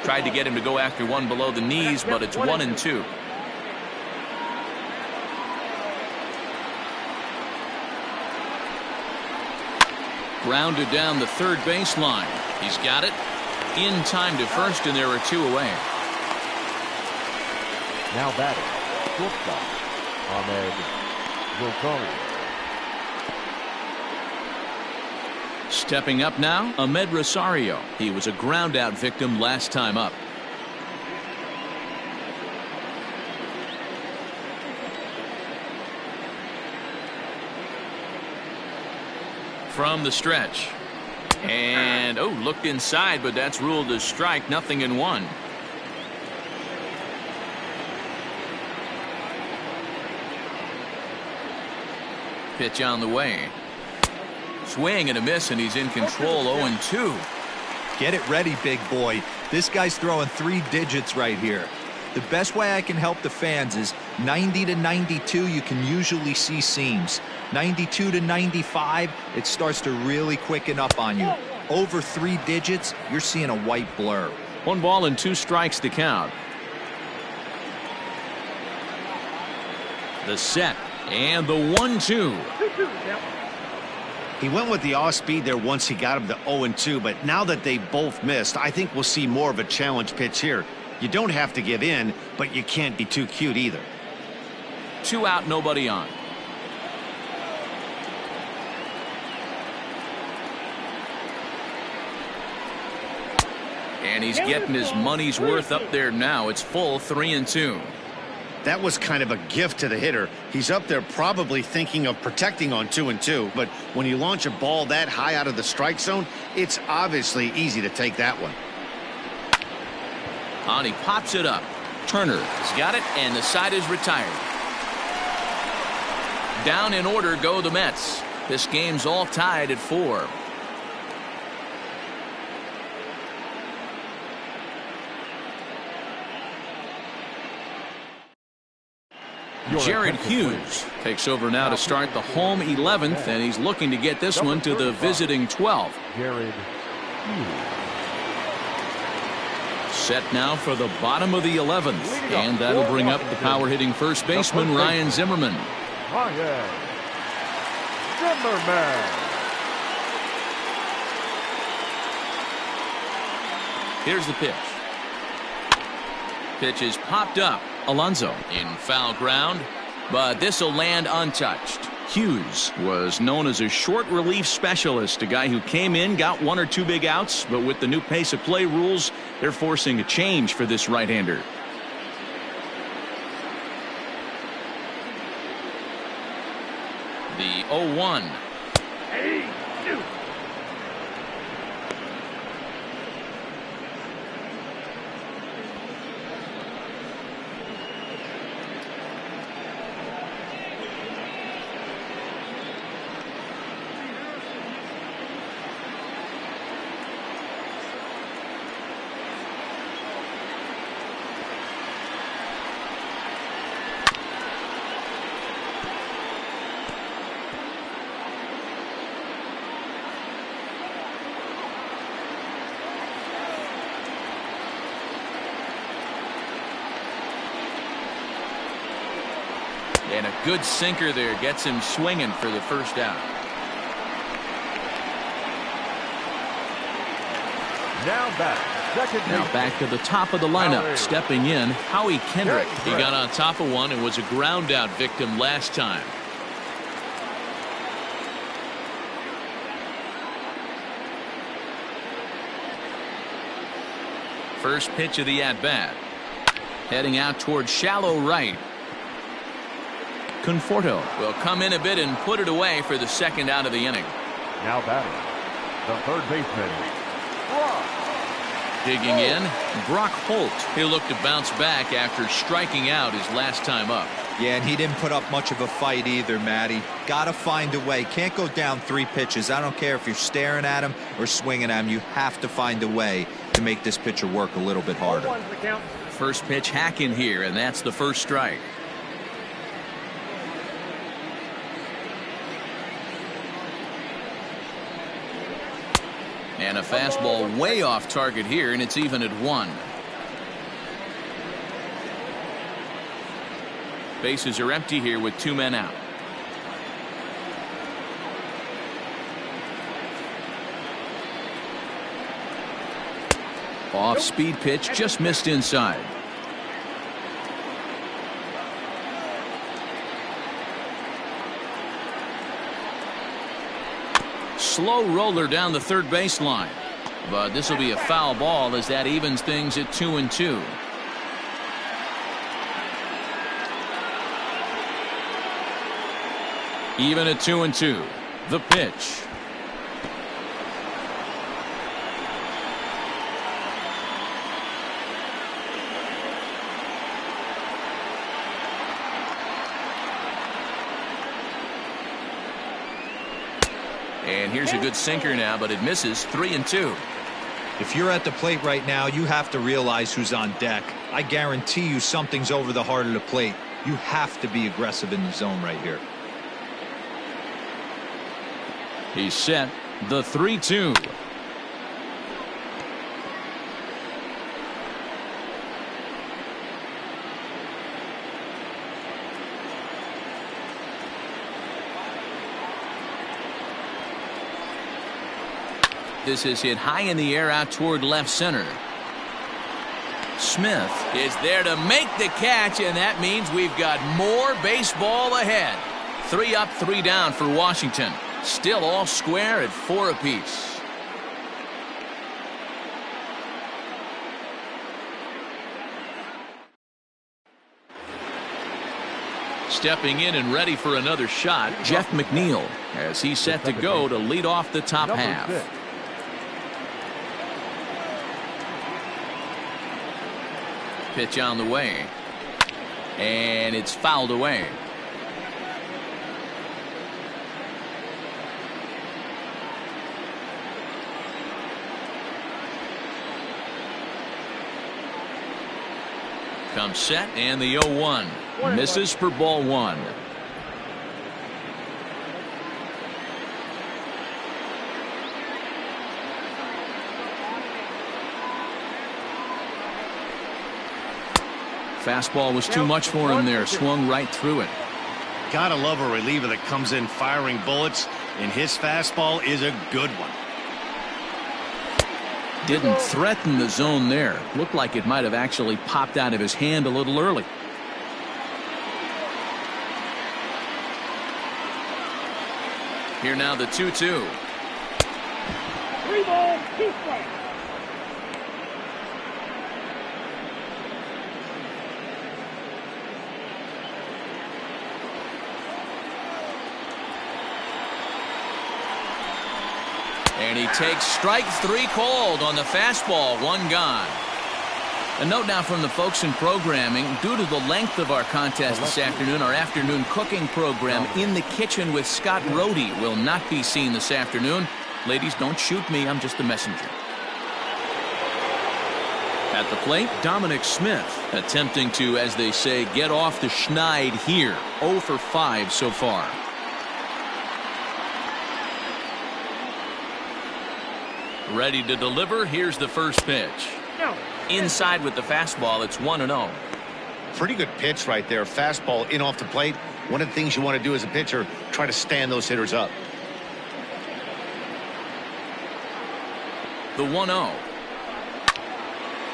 Tried to get him to go after one below the knees, but it's 1-2. Grounded down the third baseline. He's got it. In time to first, and there are 2 away. Now batting, shortstop, Ahmed Rosario. Stepping up now, Ahmed Rosario. He was a ground-out victim last time up. From the stretch. And, oh, looked inside, but that's ruled as strike. 0-1. Pitch on the way. Swing and a miss, and he's in control. 0-2. Get it ready, big boy. This guy's throwing 3 digits right here. The best way I can help the fans is 90 to 92, you can usually see seams. 92 to 95, it starts to really quicken up on you. Over 3 digits, you're seeing a white blur. 1 ball and 2 strikes to count. The set and the 1-2. He went with the off speed there once he got him to 0-2, but now that they both missed, I think we'll see more of a challenge pitch here. You don't have to give in, but you can't be too cute either. 2 out, nobody on. And he's getting his money's worth up there now. It's full 3-2. That was kind of a gift to the hitter. He's up there probably thinking of protecting on 2-2, but when you launch a ball that high out of the strike zone, it's obviously easy to take that one. On he pops it up. Turner has got it, and the side is retired. Down in order go the Mets. This game's all tied at 4. Jared Hughes takes over now to start the home 11th, and he's looking to get this one to the visiting 12th. Jared Hughes. Set now for the bottom of the 11th, and that'll bring up the power-hitting first baseman Ryan Zimmerman. Ryan Zimmerman. Here's the pitch. Pitch is popped up. Alonso in foul ground, but this will land untouched. Hughes was known as a short relief specialist, a guy who came in, got 1 or 2 big outs, but with the new pace of play rules, they're forcing a change for this right-hander. The 0-1. And a good sinker there gets him swinging for the first out. Now back to the top of the lineup. Stepping in, Howie Kendrick. He got on top of one and was a ground out victim last time. First pitch of the at-bat. Heading out towards shallow right. Conforto will come in a bit and put it away for the second out of the inning. Now batting, the third baseman, Brock. Digging in, Brock Holt. He'll look to bounce back after striking out his last time up. Yeah, and he didn't put up much of a fight either, Matty. Got to find a way. Can't go down 3 pitches. I don't care if you're staring at him or swinging at him. You have to find a way to make this pitcher work a little bit harder. First pitch hacking here, and that's the first strike. And a fastball way off target here, and it's even at 1. Bases are empty here with 2 men out. Off-speed pitch just missed inside. Slow roller down the third baseline, but this will be a foul ball as that evens things at 2-2. Even at 2-2. The pitch. And here's a good sinker now, but it misses. 3-2. If you're at the plate right now, you have to realize who's on deck. I guarantee you something's over the heart of the plate. You have to be aggressive in the zone right here. He's set. The 3-2. This is hit high in the air out toward left center. Smith is there to make the catch, and that means we've got more baseball ahead. 3 up, 3 down for Washington. Still all square at 4 apiece. Stepping in and ready for another shot, Jeff McNeil, as he's set to go to lead off the top half. Pitch on the way, and it's fouled away. Comes set, and the 0-1 misses for ball one. Fastball was too much for him there. Swung right through it. Gotta love a reliever that comes in firing bullets, and his fastball is a good one. Didn't threaten the zone there. Looked like it might have actually popped out of his hand a little early. Here now the 2-2. 3 balls, 2 strikes. And he takes strike 3 called on the fastball. 1 gone. A note now from the folks in programming. Due to the length of our contest this afternoon, our afternoon cooking program, In the Kitchen with Scott Rohde, will not be seen this afternoon. Ladies, don't shoot me. I'm just a messenger. At the plate, Dominic Smith, attempting to, as they say, get off the schneid here. 0 for 5 so far. Ready to deliver. Here's the first pitch. Inside with the fastball. It's 1-0. Pretty good pitch right there. Fastball in off the plate. One of the things you want to do as a pitcher, try to stand those hitters up. The 1-0.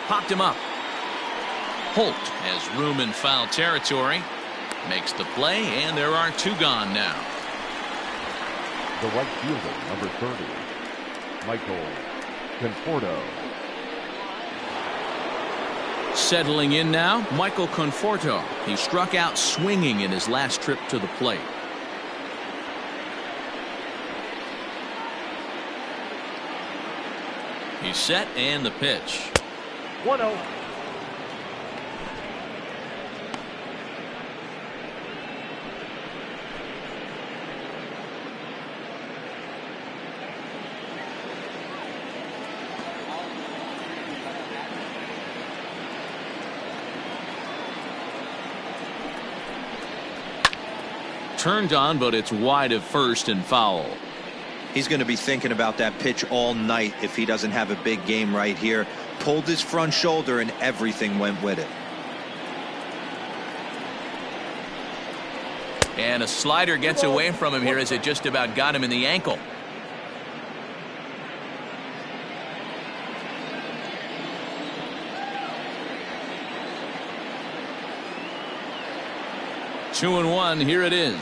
Popped him up. Holt has room in foul territory. Makes the play, and there are 2 gone now. The right fielder, number 30, Michael Conforto. Settling in now, Michael Conforto. He struck out swinging in his last trip to the plate. He's set, and the pitch. 1-0. Turned on, but it's wide of first and foul. He's going to be thinking about that pitch all night if he doesn't have a big game right here. Pulled his front shoulder and everything went with it. And a slider gets away from him here as it just about got him in the ankle. Two and one. Here it is.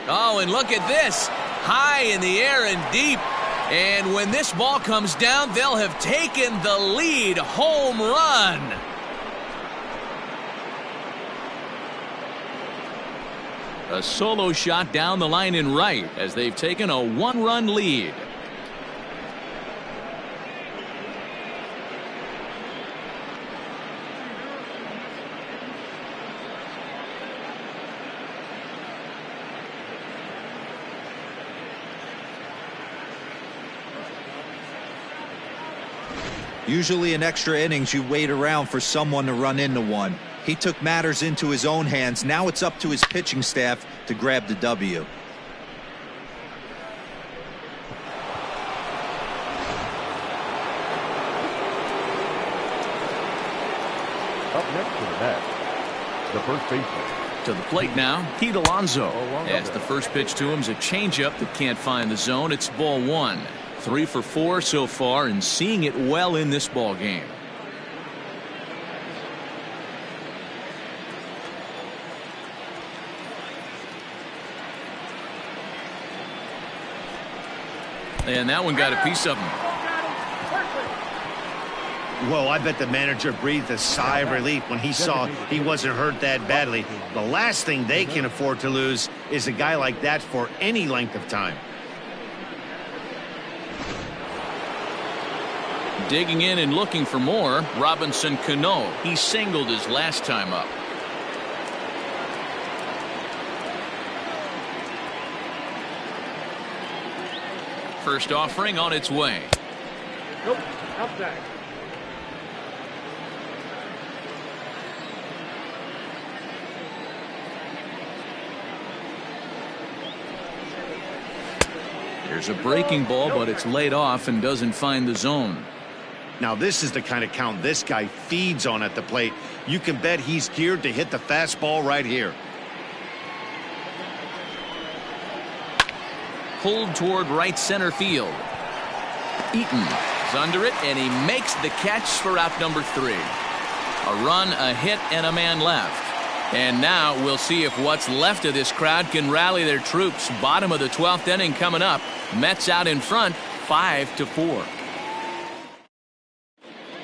Oh, and look at this. High in the air and deep. And when this ball comes down, they'll have taken the lead. Home run. A solo shot down the line in right as they've taken a 1-run lead. Usually in extra innings, you wait around for someone to run into one. He took matters into his own hands. Now it's up to his pitching staff to grab the W. Up next to the bat, the first baseman. To the plate now, Pete Alonso. As the first pitch to him is a changeup that can't find the zone. It's ball one. 3 for 4 so far and seeing it well in this ball game. And that one got a piece of him. Well, I bet the manager breathed a sigh of relief when he saw he wasn't hurt that badly. The last thing they can afford to lose is a guy like that for any length of time. Digging in and looking for more, Robinson Cano. He singled his last time up. First offering on its way. Nope, outside. There's a breaking ball, but it's laid off and doesn't find the zone. Now, this is the kind of count this guy feeds on at the plate. You can bet he's geared to hit the fastball right here. Pulled toward right center field. Eaton is under it, and he makes the catch for out number 3. A run, a hit, and a man left. And now we'll see if what's left of this crowd can rally their troops. Bottom of the 12th inning coming up. Mets out in front, 5-4.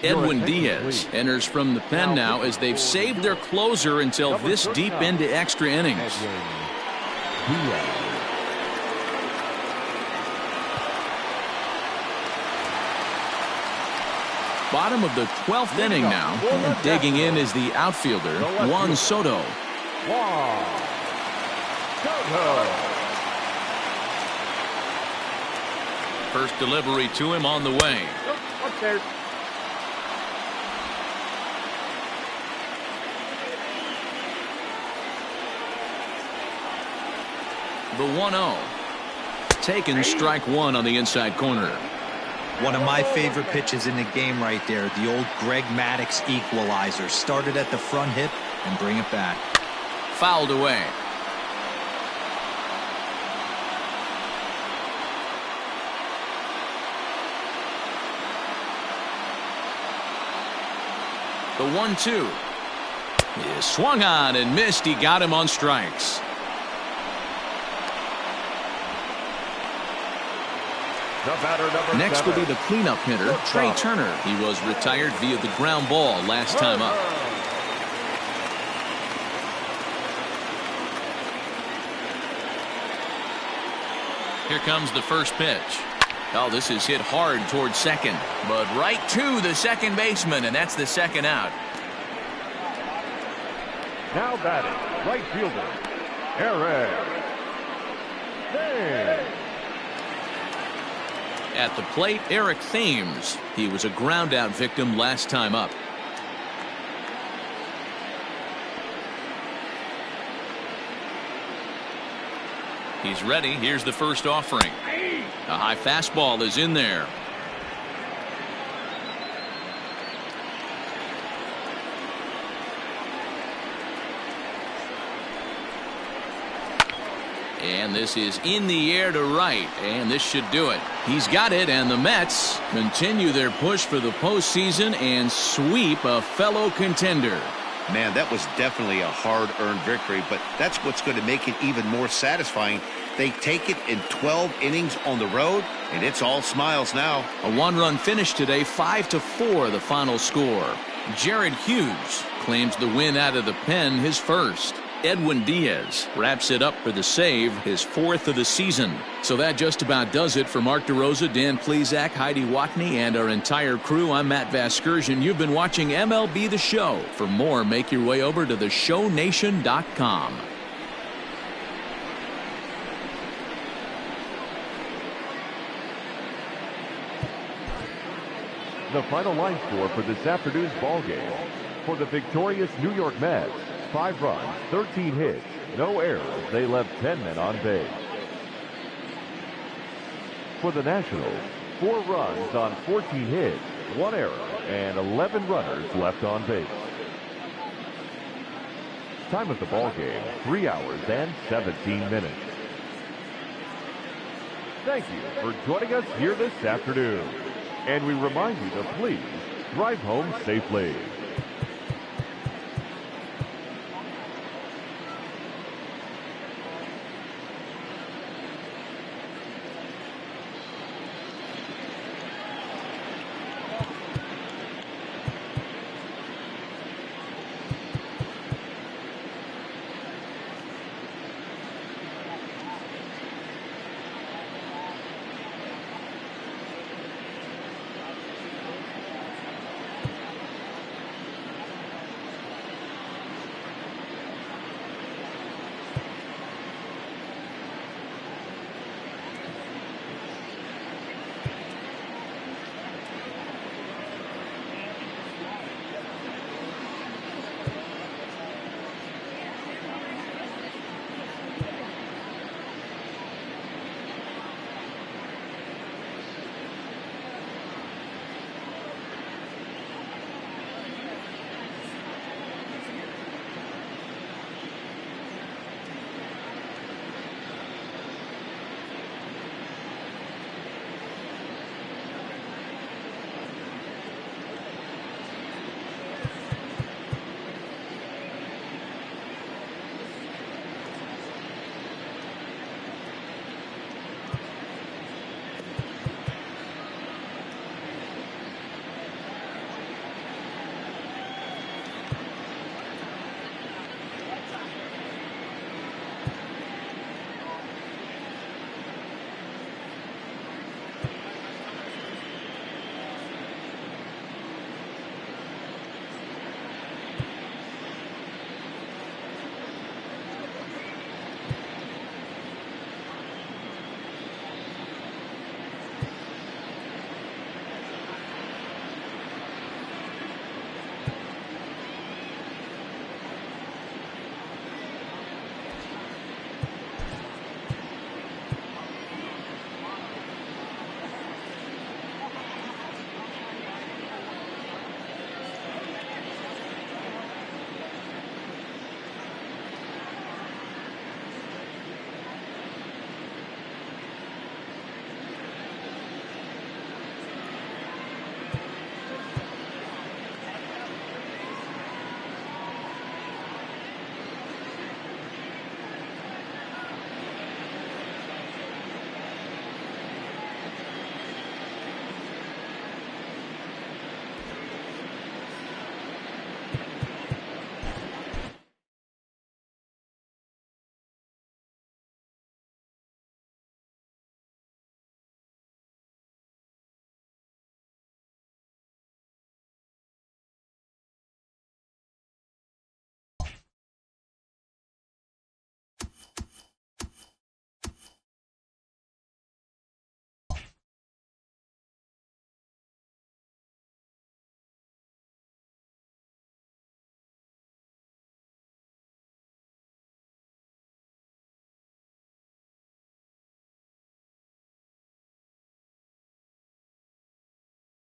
Edwin Diaz enters from the pen now as they've saved their closer until this deep into extra innings. Bottom of the 12th inning now, and digging in is the outfielder, Juan Soto. First delivery to him on the way. Upstairs. The 1-0. Taken strike one on the inside corner. One of my favorite pitches in the game right there. The old Greg Maddux equalizer. Started at the front hip and bring it back. Fouled away. The 1-2 is swung on and missed. He got him on strikes. Next will be the cleanup hitter, Trey Turner. He was retired via the ground ball last time up. Here comes the first pitch. Oh, this is hit hard towards second, but right to the second baseman, and that's the second out. Now batting, right fielder, Eric Thames. At the plate, Eric Thames. He was a ground-out victim last time up. He's ready. Here's the first offering. A high fastball is in there. And this is in the air to right, and this should do it. He's got it, and the Mets continue their push for the postseason and sweep a fellow contender. Man, that was definitely a hard-earned victory, but that's what's going to make it even more satisfying. They take it in 12 innings on the road, and it's all smiles now. A one-run finish today, 5-4 the final score. Jared Hughes claims the win out of the pen, his first. Edwin Diaz wraps it up for the save, his 4th of the season. So that just about does it for Mark DeRosa, Dan Plesac, Heidi Watney, and our entire crew. I'm Matt Vasgersian. You've been watching MLB The Show. For more, make your way over to theshownation.com. The final line score for this afternoon's ball game. For the victorious New York Mets, 5 runs, 13 hits, no errors. They left 10 men on base. For the Nationals, 4 runs on 14 hits, 1 error, and 11 runners left on base. Time of the ball game, 3 hours and 17 minutes. Thank you for joining us here this afternoon. And we remind you to please drive home safely.